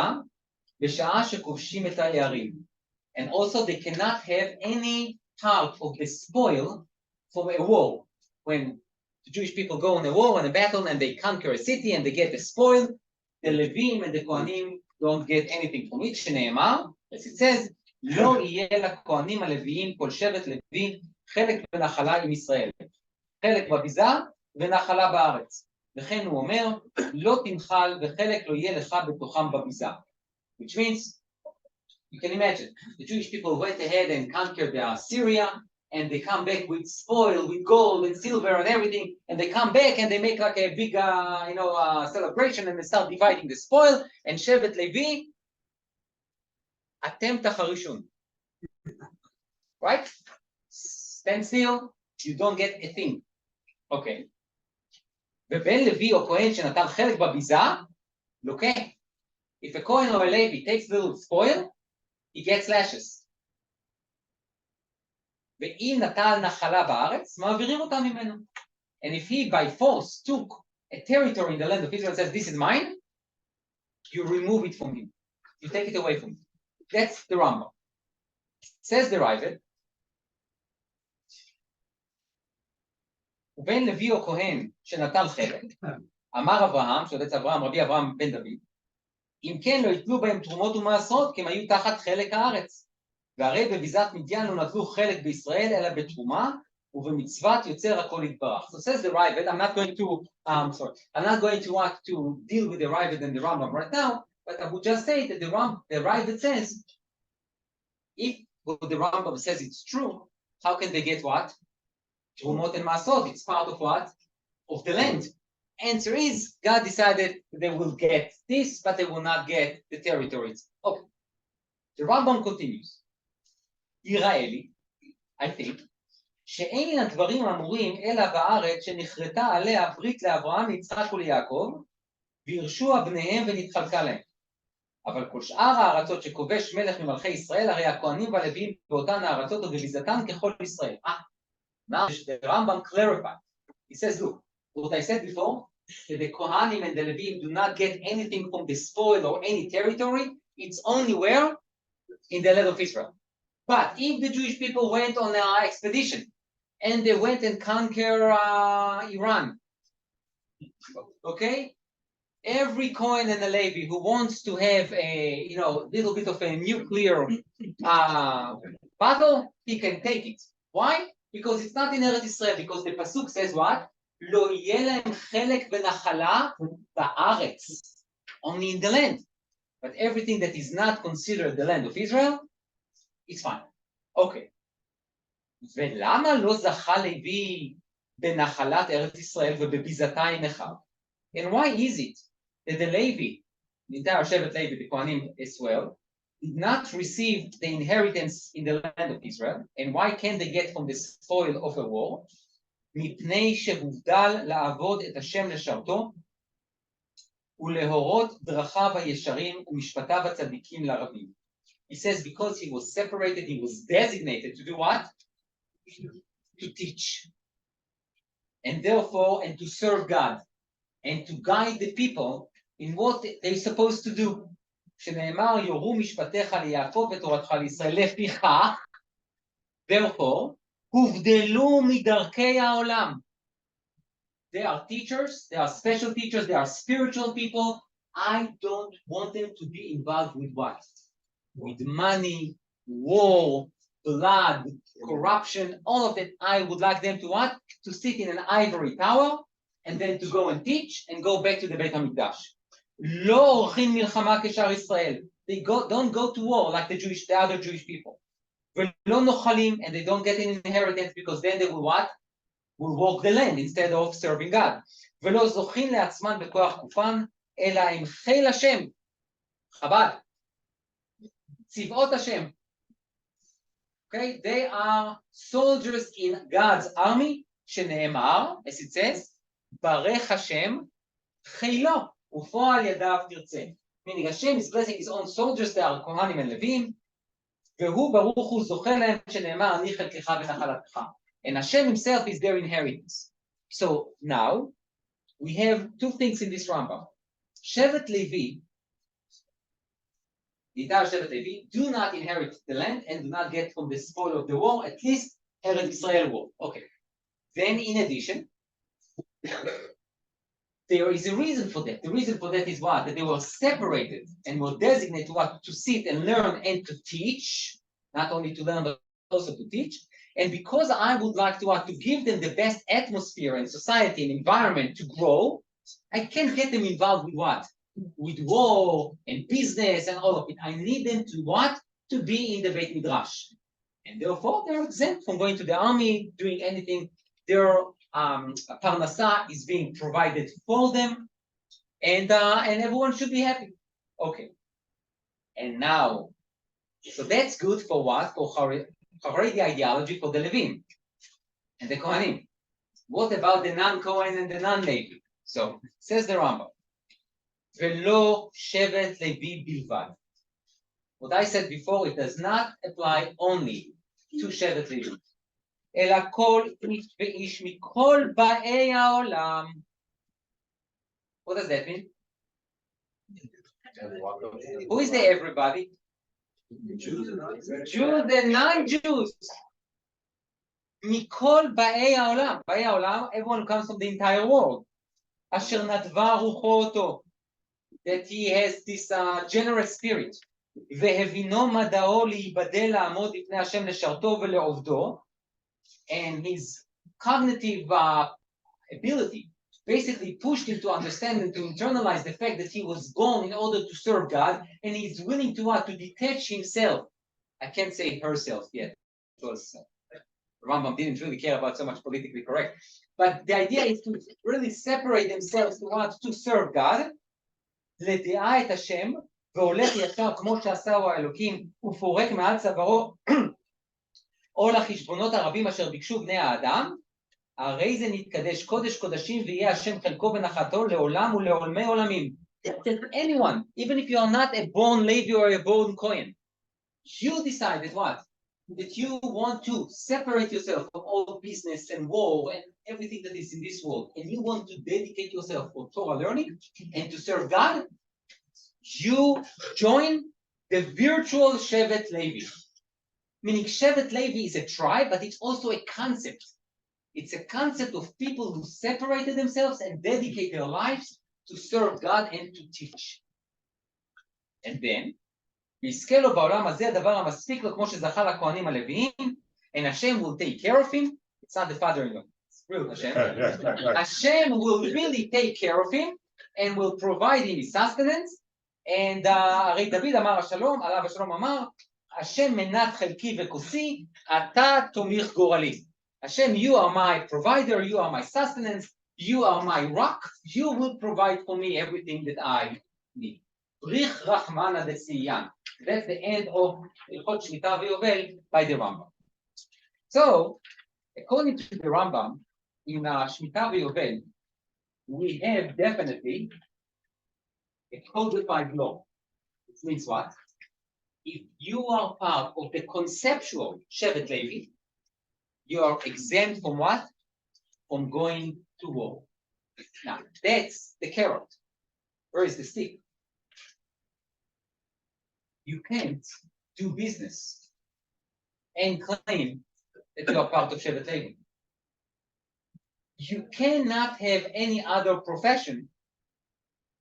בשעה שכובשים את הערים. And also they cannot have any part of the spoil from a war. When the Jewish people go on a war, on a battle, and they conquer a city and they get the spoil, the Levim and the Kohanim don't get anything from it. שנאמר, as it says, לא יהיה לכהנים הלוויים כל שבט לוי חלק ונחלה עם ישראל. חלק בביזה ונחלה בארץ. וכן הוא אומר, לא תנחל וחלק לא יהיה לך בתוכם בביזה. Which means, you can imagine, the Jewish people went ahead and conquered Syria, and they come back with spoil, with gold and silver and everything, and they come back and they make like a big, celebration, and they start dividing the spoil. And Shevet Levi, atem tacharishun, right? Stand still, you don't get a thing. Okay. ובן לוי או כהן שנטל חלק בביזה, לוקח. If a Kohen or a Levi takes a little spoil, he gets lashes. ואם נטל נחלה בארץ, מעבירים אותה ממנו. And if he by force took a territory in the land of Israel and says, this is mine, you remove it from him. You take it away from him. That's the Rambam. Says the Rabbi, ובן לוי או כהן שנטל חלק, אמר אברהם, שולץ אברהם, רבי אברהם בן דוד, אם כן לא יתלו בהם תרומות ומעשרות, כי הם היו תחת חלק הארץ. והרי בביזת מדיין לא נטלו חלק בישראל, אלא בתרומה, ובמצוות יוצר הכל יתברך. So says the Rabbi, I'm not going to want to deal with the Rabbi and the Rambam right now, but I would just say that the Rabbi says, if what the Rambam says it's true, how can they get what? Trumot and Masot, it's part of what? Of the land. Answer is, God decided they will get this, but they will not get the territories. Okay. The Rambam continues. יראה I think, שאין הדברים אמורים אלא בארץ שנחרטה עליה ברית לאברהם, ליצחק וליעקב, וירשו בניהם ונתחלקה להם. אבל כל שאר הארצות שכובש מלך ממלכי ישראל, הרי הכהנים והלוויים באותן הארצות ובביזתן ככל ישראל. Now the Rambam clarified. He says, look, what I said before, that the Kohanim and the Levim do not get anything from the spoil or any territory. It's only where? in the land of Israel. But if the Jewish people went on an expedition and they went and conquer Iran, okay, every Cohen and a Levi who wants to have a little bit of a nuclear battle, he can take it. Why? Because it's not in Eretz Israel. Because the pasuk says what? Lo yeh lahem chelek v'nachala ba'aretz. Only in the land. But everything that is not considered the land of Israel, it's fine. Okay. ולמה לא זכה לוי בנחלת ארץ ישראל ובביזתה עם אחיו? And why is it that the Levi, the entire Shevet Levi, the Kohanim as well, did not receive the inheritance in the land of Israel? And why can't they get from the spoil of a war? מפני שהובדל לעבוד את השם לשרתו ולהורות דרכיו הישרים ומשפטיו הצדיקים לרבים. He says because he was separated, he was designated to do what? To teach. And therefore, and to serve God. And to guide the people in what they're supposed to do. שנאמר, יורו משפטיך ליעקב ותורתך לישראל. לפיכך, therefore, הובדלו מדרכי העולם. They are teachers, they are special teachers, they are spiritual people. I don't want them to be involved with what? With money, war, blood, corruption, all of that. I would like them to what? To sit in an ivory tower and then to go and teach and go back to the Beit HaMikdash. לא עורכים מלחמה כשאר ישראל. They don't go to war like the other Jewish people. ולא נוחלים, and they don't get an inheritance because then they will what? Will walk the land instead of serving God. ולא זוכים לעצמן בכוח גופן, אלא עם חיל השם. חב"ד. צבאות השם. Okay, they are soldiers in God's army, שנאמר, as it says, ברך השם חילו, ופועל ידיו תרצה. Meaning Hashem is blessing his own soldiers, they are Kohanim and Levim, והוא ברוך הוא זוכה להם שנאמר, אני חלקך ונחלתך. And Hashem himself is their inheritance. So now, we have two things in this Rambam. Shevet Levi, the entire Shevet Levi, do not inherit the land and do not get from the spoil of the war, at least Eretz Israel war. Okay. Then in addition, there is a reason for that. The reason for that is what? That they were separated and were designated to what? To sit and learn and to teach, not only to learn but also to teach. And because I would like to what? To give them the best atmosphere and society and environment to grow, I can't get them involved with what? With war and business and all of it. I need them to what? To be in the Beit Midrash. And therefore, they're exempt from going to the army, doing anything. Their parnasa is being provided for them, and everyone should be happy. Okay. And now, so that's good for what? For Haredi ideology for the Levim and the Kohanim. What about the non-Kohen and the non-Levi? So, says the Rambam, Velo Shevet Levi Bilvad. What I said before, it does not apply only to Shevet Levi. אלא כל איש ואיש מכל באי העולם. What does that mean? Who is the everybody? Jews and non-Jews. מכל באי העולם. באי העולם, everyone comes from the entire world. אשר נדבה רוחו אותו. That he has this generous spirit. והבינו מדעו להיבדל לעמוד לפני השם לשרתו ולעובדו. And his cognitive ability basically pushed him to understand and to internalize the fact that he was born in order to serve God, and he's willing to what? To detach himself. I can't say herself yet, because Rambam didn't really care about so much politically correct. But the idea is to really separate themselves to what? To serve God. לדעה את השם, והולך ישר כמו שעשהו האלוקים, ופורק מעל צווארו או לחשבונות הרבים אשר ביקשו בני האדם, הרי זה נתקדש קודש קודשים ויהיה השם חלקו ונחתו לעולם ולעולמי עולמים. That anyone, even if you are not a born Levi or a born Kohen, you decide that what? That you want to separate yourself from all business and war and everything that is in this world, and you want to dedicate yourself for Torah learning and to serve God, you join the virtual Shevet Levi. Meaning Shevet Levi is a tribe, but it's also a concept. It's a concept of people who separated themselves and dedicate their lives to serve God and to teach. And then, ויזכה לו בעולם הזה הדבר המספיק לו כמו שזכה לכהנים הלוויים, and Hashem will take care of him. It's not the father-in-law, it's real Hashem. Hashem will really take care of him and will provide him his sustenance. And הרי דוד אמר השלום, עליו השלום אמר, השם מנת חלקי וכוסי, אתה תומך גורלי. Hashem, you are my provider, you are my sustenance, you are my rock, you will provide for me everything that I need. Rich Rachmana Desiyan. That's the end of Ilchot Shmita V'Yovel by the Rambam. So, according to the Rambam, in Shmita V'Yovel, we have definitely a codified law. It means what? If you are part of the conceptual Shevet Levi, you are exempt from what? From going to war. Now, that's the carrot. Where is the stick? You can't do business and claim that you are part of Shevet Levi. You cannot have any other profession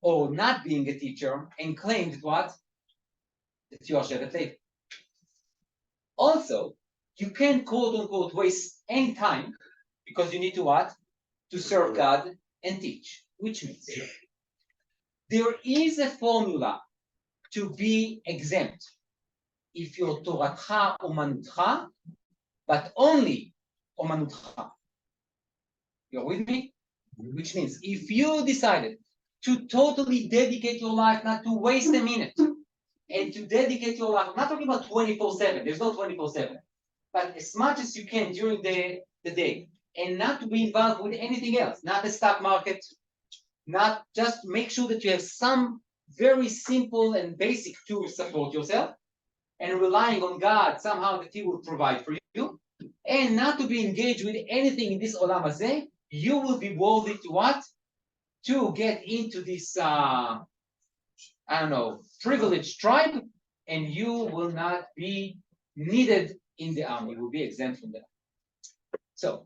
or not being a teacher and claim that what? That you are Shevet Levi. Also, you can't quote unquote waste any time because you need to what? To serve God and teach. Which means there is a formula to be exempt. If you're Toratcha Umanutcha, but only Umanutcha. You're with me? Which means if you decided to totally dedicate your life, not to waste a minute, and to dedicate your life, I'm not talking about 24/7, there's no 24/7, but as much as you can during the day, and not to be involved with anything else, not the stock market, not just make sure that you have some very simple and basic to support yourself, and relying on God somehow that He will provide for you, and not to be engaged with anything in this Olam Hazeh, you will be worthy to what? To get into this, privileged tribe, and you will not be needed in the army. You will be exempt from that. So,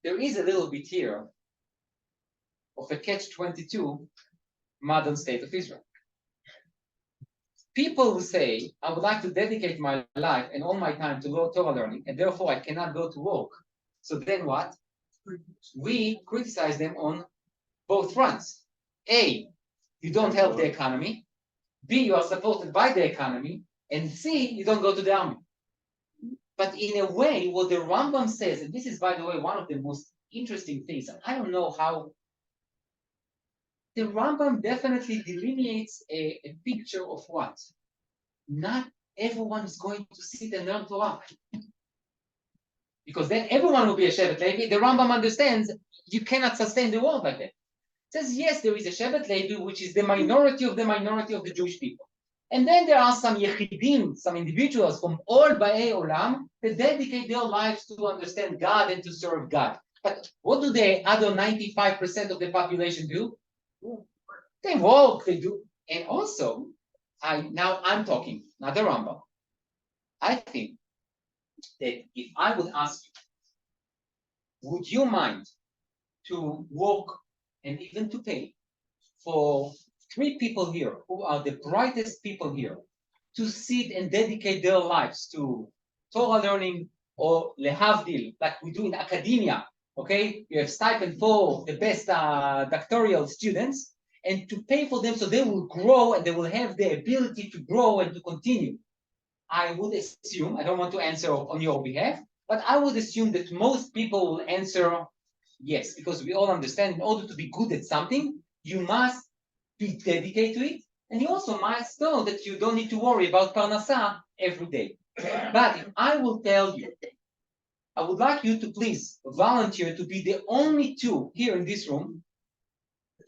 there is a little bit here of a catch-22 modern state of Israel. People who say, I would like to dedicate my life and all my time to Torah learning, and therefore I cannot go to work. So then what? We criticize them on both fronts. A, you don't help the economy. B, you are supported by the economy. And C, you don't go to the army. But in a way, what the Rambam says, and this is, by the way, one of the most interesting things, and I don't know how, the Rambam definitely delineates a picture of what? Not everyone is going to sit and learn Torah. Because then everyone will be a Shevet Levi. The Rambam understands you cannot sustain the world like that. It says, yes, there is a Shevet Levi, which is the minority of the Jewish people. And then there are some Yechidim, some individuals from all Ba'ei Olam that dedicate their lives to understand God and to serve God. But what do the other 95% of the population do? They work, they do. And also, I'm talking, not the Rambam. I think that if I would ask you, would you mind to work and even to pay for 3 people here who are the brightest people here to sit and dedicate their lives to Torah learning or lehavdil, like we do in academia, okay? You have stipend for the best doctoral students and to pay for them so they will grow and they will have the ability to grow and to continue. I would assume, I don't want to answer on your behalf, but I would assume that most people will answer yes, because we all understand in order to be good at something, you must be dedicated to it, and you also must know that you don't need to worry about parnasa every day. But if I will tell you, I would like you to please volunteer to be the only 2 here in this room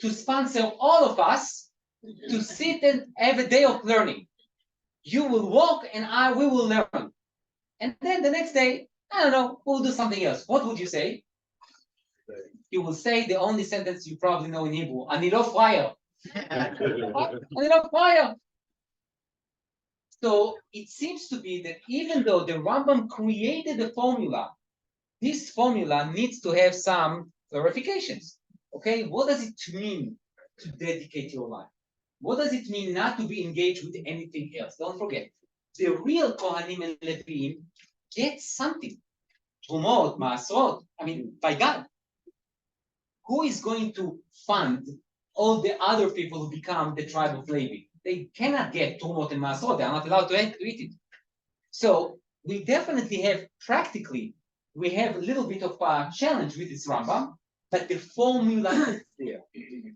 to sponsor all of us to sit and have a day of learning. You will walk and we will learn. And then the next day, I don't know, we'll do something else. What would you say? You will say the only sentence you probably know in Hebrew, Ani lo frayer. אני לא פראייר. So it seems to be that even though the Rambam created the formula, this formula needs to have some clarifications. Okay, what does it mean to dedicate your life? What does it mean not to be engaged with anything else? Don't forget, the real Kohanim and Levim get something. Trumot, Maasrot, I mean, by God. Who is going to fund all the other people who become the tribe of Levi? They cannot get Trumot and Maasrot. They are not allowed to eat it. So we definitely have, practically, we have a little bit of a challenge with this Rambam, but the formula is there.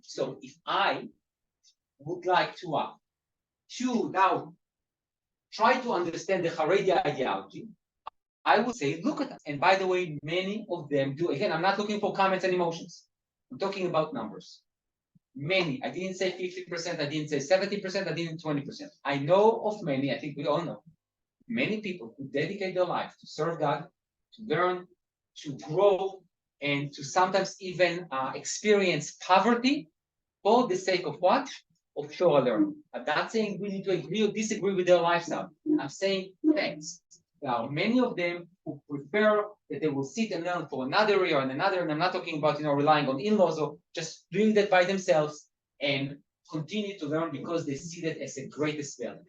So if I would like to now try to understand the Haredi ideology, I would say, look at that. And by the way, many of them do. Again, I'm not looking for comments and emotions. I'm talking about numbers. Many. I didn't say 50%. I didn't say 70%. I didn't 20%. I know of many. I think we all know. Many people who dedicate their life to serve God, to learn, to grow, and to sometimes even experience poverty for the sake of what? Of Torah learning. I'm not saying we need to agree or disagree with their lifestyle. I'm saying thanks. There are many of them who prefer that they will sit and learn for another year and another, and I'm not talking about relying on in-laws or just doing that by themselves and continue to learn because they see that as the greatest value.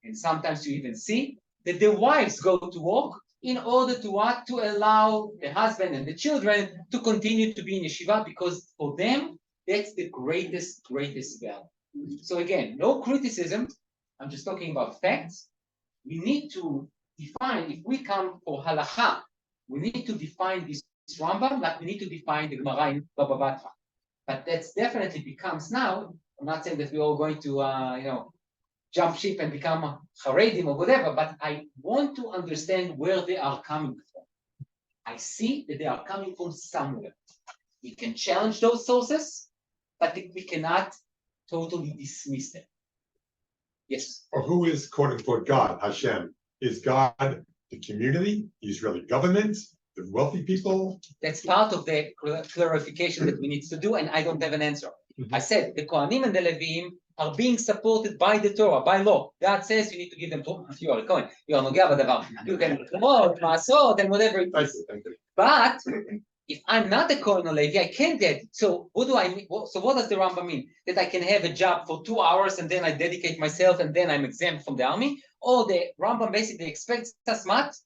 And sometimes you even see that the wives go to work in order to what? To allow the husband and the children to continue to be in yeshiva because for them, that's the greatest value. So again, no criticism. I'm just talking about facts. We need to define, if we come for halacha, we need to define this Rambam like we need to define the Gemara in Baba Batra. But that's definitely becomes now, I'm not saying that we're all going to, jump ship and become Haredim or whatever, but I want to understand where they are coming from. I see that they are coming from somewhere. We can challenge those sources, but we cannot totally dismiss them. Yes? Or who is quote unquote God, Hashem? Is God the community, the Israeli government, the wealthy people? That's part of the clarification that we need to do, and I don't have an answer. I said the Kohanim and the Levim are being supported by the Torah, by law. God says you need to give them Torah. If you are a Kohen, you are Nogea b'davar. You can promote, Maasot, and whatever it is. But if I'm not a Kohen or Levi, I can't get it. So what do I mean? So what does the Rambam mean? That I can have a job for 2 hours and then I dedicate myself and then I'm exempt from the army? Or the Rambam basically expects us what?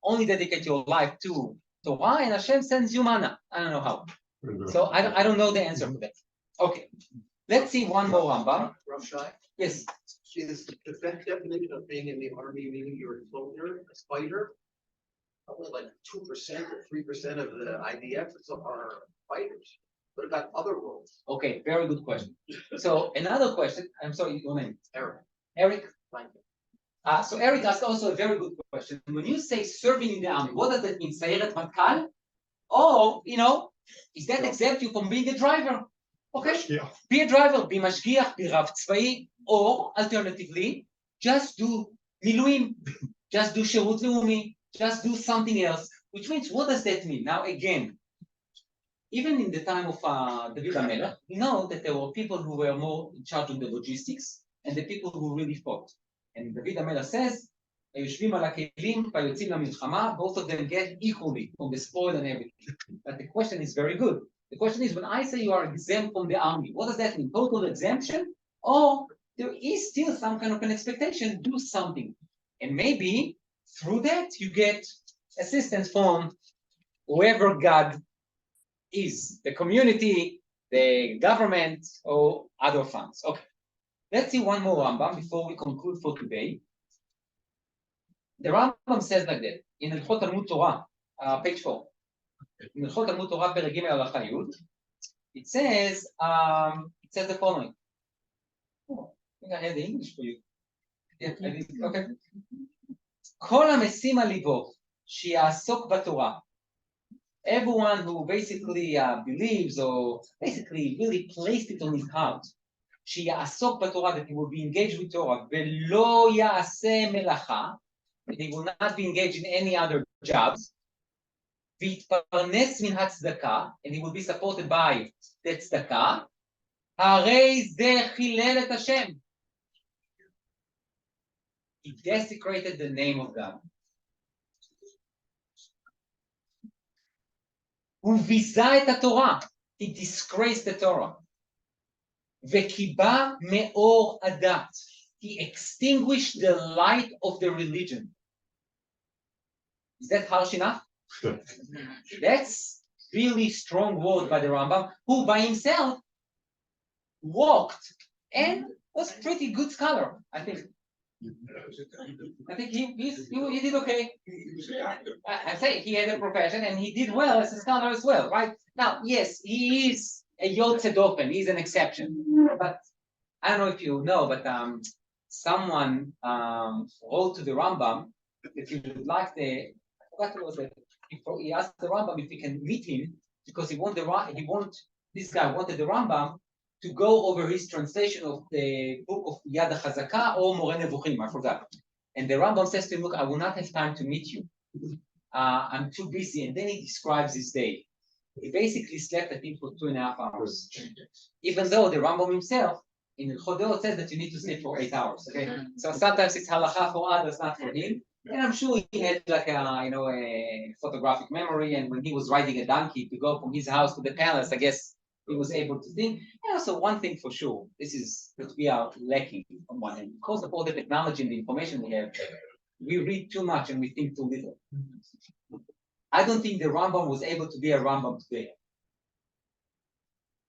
Only dedicate your life to Torah and Hashem sends you manna. I don't know how. So I don't know the answer to that. Okay. Let's see one more Rambam. Rabbi Shai? Yes. Is the best definition of being in the army meaning you're a soldier, a fighter? Probably like 2% or 3% of the IDF are fighters, but about other roles. Okay, very good question. So another question, I'm sorry, your name? Eric. Eric? Thank you. So Eric asked also a very good question. When you say serving in the army, what does that mean? Sayeret Matkal? Or, is that exempt you from being a driver? Okay, be a driver, be mashgiach, be rav tzvai, or alternatively, just do miluim, just do shirut leumi, just do something else, which means, what does that mean? Now, again, even in the time of David HaMelech, we know that there were people who were more in charge of the logistics and the people who really fought. And David HaMelech says, both of them get equally from the spoil and everything. But the question is very good. The question is, when I say you are exempt from the army, what does that mean? Total exemption? Or there is still some kind of an expectation, do something. And maybe through that, you get assistance from whoever God is, the community, the government, or other funds. Okay, let's see one more Rambam before we conclude for today. The Rambam says like that, in Hilchot Talmud Torah, page 4. In Hilchot Talmud Torah, Perek Gimel Halacha Yud, it says the following. Oh, I think I had the English for you. Yeah, I did. Okay. Kol hamesim al libo sheyasok b'Torah. Everyone who basically believes or basically really placed it on his heart, sheyasok b'Torah, that he will be engaged with Torah, velo ya'aseh melacha, that he will not be engaged in any other jobs, v'yitparnes min hatzedakah, and he will be supported by the tzedakah, הרי זה חילל את השם. He desecrated the name of God. הוא ביזה את התורה. He disgraced the Torah. וקיבה מאור הדת. He extinguished the light of the religion. Is that harsh enough? That's really strong word by the Rambam, who by himself walked and was pretty good scholar, I think. I think he did okay. I say he had a profession and he did well as a scholar as well, right? Now, yes, he is a Yotze Dofen, he's an exception. But I don't know if you know, but someone wrote to the Rambam that he would like I forgot what was it. He asked the Rambam if he can meet him because this guy wanted the Rambam to go over his translation of the book of Yad HaChazaka or Moreh Nevuchim, I forgot. And the Rambam says to him, look, I will not have time to meet you. I'm too busy. And then he describes his day. He basically slept, I think, for 2.5 hours. Even though the Rambam himself, in the Chodot, says that you need to sleep for 8 hours. Okay, so sometimes it's halacha for others, not for him. And I'm sure he had like a photographic memory. And when he was riding a donkey to go from his house to the palace, I guess he was able to think. And also one thing for sure, this is that we are lacking on one hand. Because of all the technology and the information we have, we read too much and we think too little. I don't think the Rambam was able to be a Rambam today.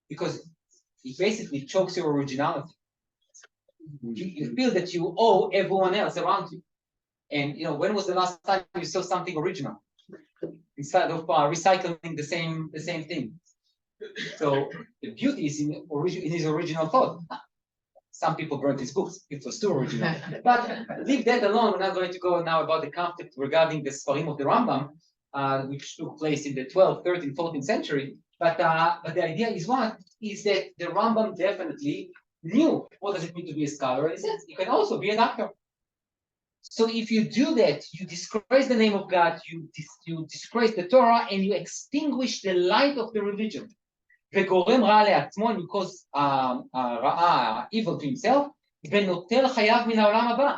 Because he basically chokes your originality. You feel that you owe everyone else around you. And when was the last time you saw something original? Instead of recycling the same thing. So the beauty is in his original thought. Some people burnt his books. It was too original. But leave that alone. We're not going to go now about the conflict regarding the Sfarim of the Rambam, which took place in the 12th, 13th, 14th century. But the idea is what? Is that the Rambam definitely knew what does it mean to be a scholar. And he says, you can also be a doctor. So if you do that, you disgrace the name of God, you disgrace the Torah, and you extinguish the light of the religion. וגורם רע לעצמו, and you cause רעה, evil to himself, ונוטל חייו מן העולם הבא.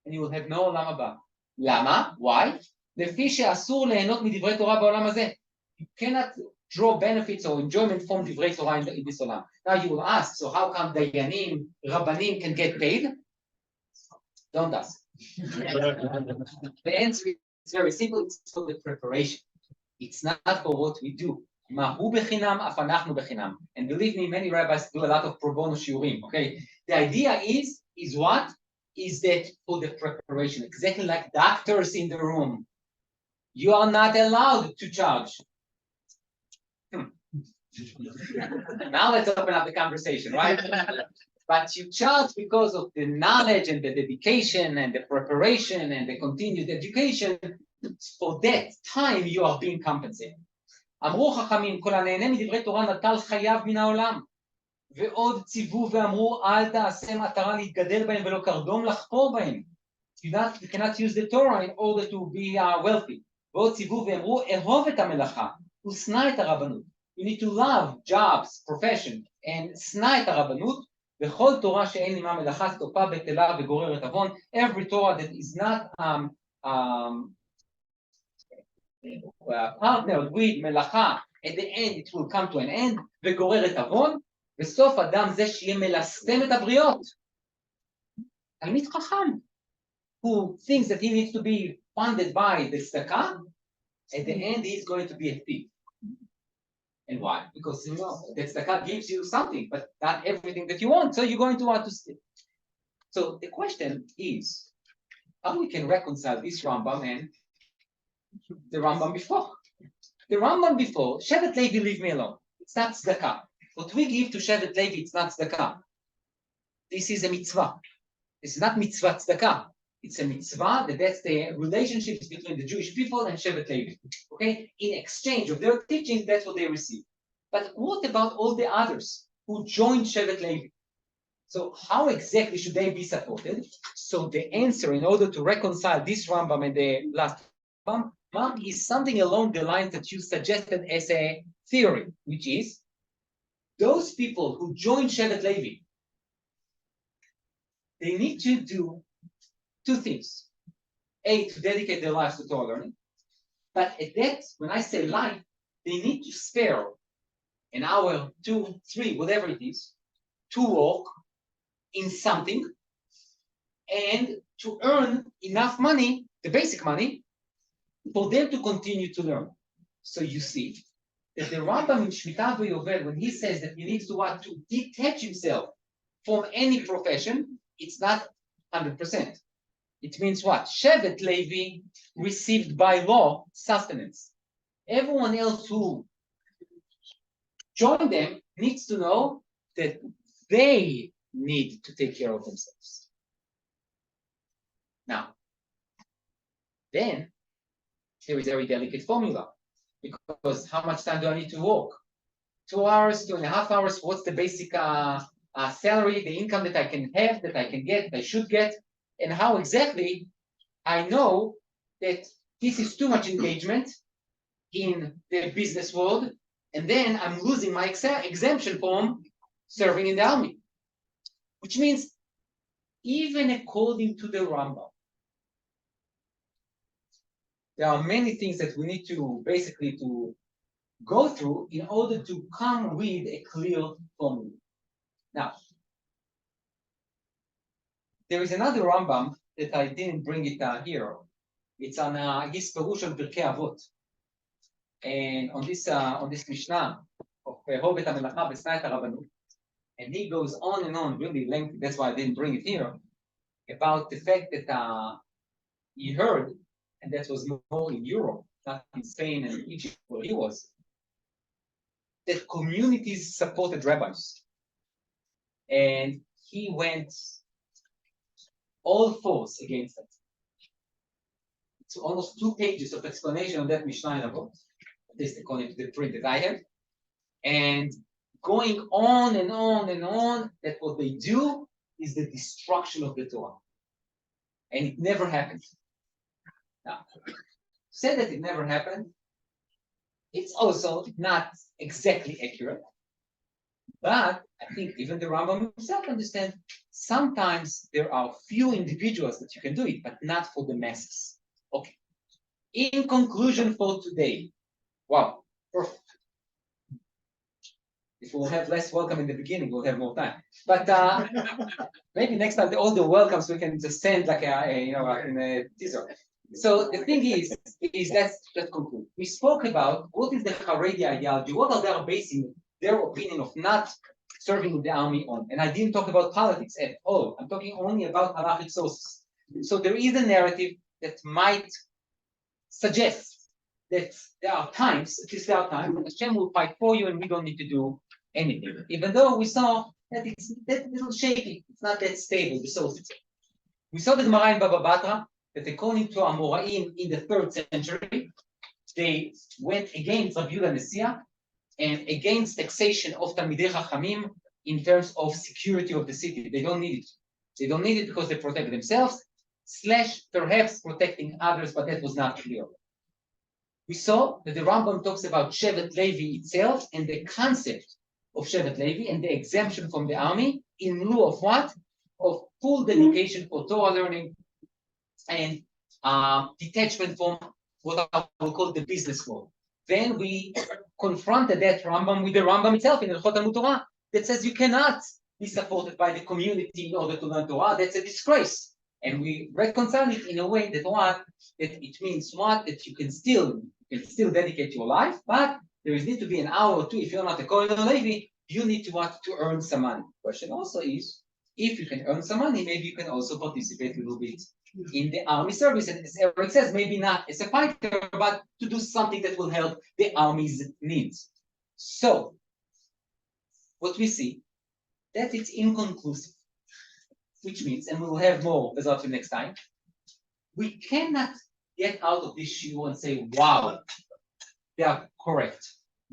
And you will have no עולם הבא. למה? Why? לפי שאסור ליהנות מדברי תורה בעולם הזה. You cannot draw benefits or enjoyment from דברי תורה in this עולם. Now you will ask, so how come דיינים, רבנים can get paid? Don't ask. The answer is very simple, it's for the preparation. It's not for what we do. מהו בחינם, אף אנחנו בחינם. And believe me, many rabbis do a lot of pro bono shiurim, okay? The idea is what? Is that for the preparation, exactly like doctors in the room. You are not allowed to charge. Now let's open up the conversation, right? But you charge because of the knowledge and the dedication and the preparation and the continued education. For that time, you are being compensated. אמרו חכמים, כל הנהנה מדברי תורה נטל חייו מן העולם. ועוד ציוו ואמרו, אל תעשה מטרה להתגדל בהם ולא קרדום לחפור בהם. You cannot use the Torah in order to be wealthy. ועוד ציוו ואמרו, אהוב את המלאכה ושנא את הרבנות. You need to love jobs, profession, and שנא את הרבנות. וכל תורה שאין עימה מלאכה סופה בטלה וגוררת עוון. Every Torah that is not partnered with מלאכה, at the end it will come to an end, וגוררת עוון, בסוף אדם זה שיהיה מלסתם את הבריות. תלמיד חכם, who thinks that he needs to be funded by the tzedakah, at the end he is going to be a thief. And why? Because the tzedakah gives you something, but not everything that you want, so you're going to want to steal. So the question is, how we can reconcile this Rambam and the Rambam before? The Rambam before, Shevet Levi, leave me alone. It's not tzedakah. What we give to Shevet Levi, it's not tzedakah. This is a mitzvah. This is not mitzvah tzedakah. It's a mitzvah that's the relationships between the Jewish people and Shevet Levi. Okay? In exchange of their teaching, that's what they receive. But what about all the others who joined Shevet Levi? So how exactly should they be supported? So the answer, in order to reconcile this Rambam and the last Rambam, is something along the lines that you suggested as a theory, which is those people who join Shevet Levi, they need to do two things. A, to dedicate their lives to Torah learning. But at that, when I say life, they need to spare an hour, 2, 3, whatever it is, to work in something and to earn enough money, the basic money, for them to continue to learn. So you see that the Rambam in Shmita V'Yovel, when he says that he needs to what? To detach himself from any profession, it's not 100%. It means what? Shevet Levi received by law sustenance. Everyone else who joined them needs to know that they need to take care of themselves. Now, then there is a very delicate formula, because how much time do I need to work? 2 hours, 2.5 hours. What's the basic salary, the income that I can have, that I can get, that I should get, and how exactly I know that this is too much engagement in the business world, and then I'm losing my exemption from serving in the army. Which means, even according to the Rambam, there are many things that we need to basically to go through in order to come with a clear formula. Now, there is another Rambam that I didn't bring it here. It's on his Perush on Pirkei Avot, and on this Mishnah of Hovet HaMelacha B'Snayat HaRabbanut, and he goes on and on, really lengthy. That's why I didn't bring it here, about the fact that he heard, and that was more in Europe, not in Spain and Egypt where he was, that communities supported rabbis, and he went all force against it. It's almost 2 pages of explanation on that Mishnah about, at least according to the print that I have, and going on and on and on, that what they do is the destruction of the Torah. And it never happened. Now, say that it never happened, it's also not exactly accurate. But I think even the Rambam himself understands sometimes there are few individuals that you can do it, but not for the masses. Okay. In conclusion for today, wow, perfect. If we'll have less welcome in the beginning, we'll have more time. But maybe next time all the welcomes we can just send like in a teaser. So the thing is let's conclude. We spoke about what is the Haredi ideology, what are they basing their opinion of not serving in the army on. And I didn't talk about politics at all. I'm talking only about halachic sources. So there is a narrative that might suggest that there are times, at least there are times, when Hashem will fight for you and we don't need to do anything. Even though we saw that it's that little shaky, it's not that stable, the sources. We saw the Gemara in Baba Batra that according to Amoraim in the 3rd century, they went against Rabbi Yehuda Nesiah and against taxation of Talmidei Chachamim in terms of security of the city. They don't need it. They don't need it because they protect themselves, / perhaps protecting others, but that was not clear. We saw that the Rambam talks about Shevet Levi itself and the concept of Shevet Levi and the exemption from the army in lieu of what? Of full dedication for Torah learning and detachment from what I will call the business world. Then we confronted that Rambam with the Rambam itself in Hilchot Talmud Torah that says you cannot be supported by the community in order to learn Torah. That's a disgrace. And we reconcile it in a way that what? That it means what? That you can still dedicate your life, but there is need to be an hour or 2. If you're not a Kohen or Levi, you need to want to earn some money. Question also is, if you can earn some money, maybe you can also participate a little bit in the army service. And as Eric says, maybe not as a fighter, but to do something that will help the army's needs. So, what we see, that it's inconclusive, which means, and we will have more results next time, we cannot get out of this shiur and say, wow, they are correct.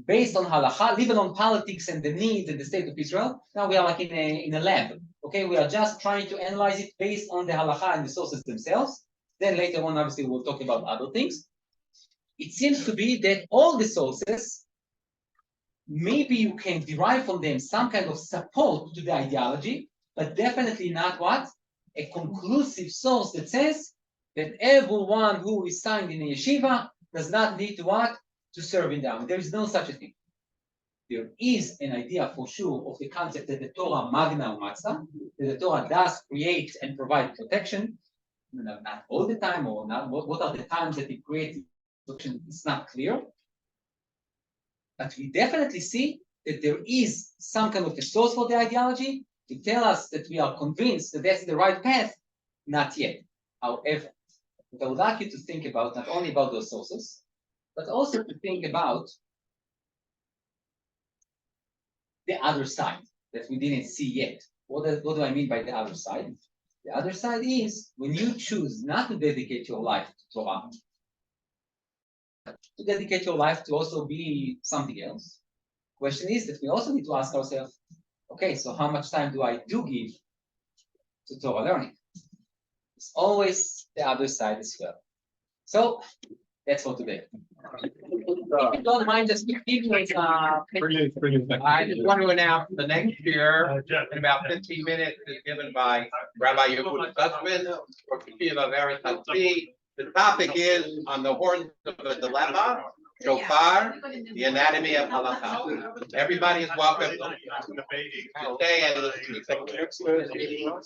Based on halacha, even on politics and the needs and the state of Israel, now we are like in a lab. Okay, we are just trying to analyze it based on the halacha and the sources themselves. Then later on, obviously, we'll talk about other things. It seems to be that all the sources maybe you can derive from them some kind of support to the ideology, but definitely not what? A conclusive source that says that everyone who is signed in a yeshiva does not need to what? To serve in the army. There is no such a thing. There is an idea for sure of the concept that the Torah magna umatzah, that the Torah does create and provide protection, not all the time, or not. What are the times that it creates protection? It's not clear. But we definitely see that there is some kind of a source for the ideology to tell us that we are convinced that that's the right path. Not yet. However, what I would like you to think about, not only about those sources, but also to think about the other side that we didn't see yet. What do I mean by the other side? The other side is when you choose not to dedicate your life to Torah, to dedicate your life to also be something else. Question is that we also need to ask ourselves, okay, so how much time do I give to Torah learning? It's always the other side as well. So that's for today. If you don't mind, just 15 minutes. I just want to announce the next year, in about 15 minutes, is given by Rabbi Yehuda Sussman for Kiyeva Veris Hatzi. The topic is on the horns of a dilemma, shofar, the anatomy of halakha. Everybody is welcome to stay and listen. Thank you.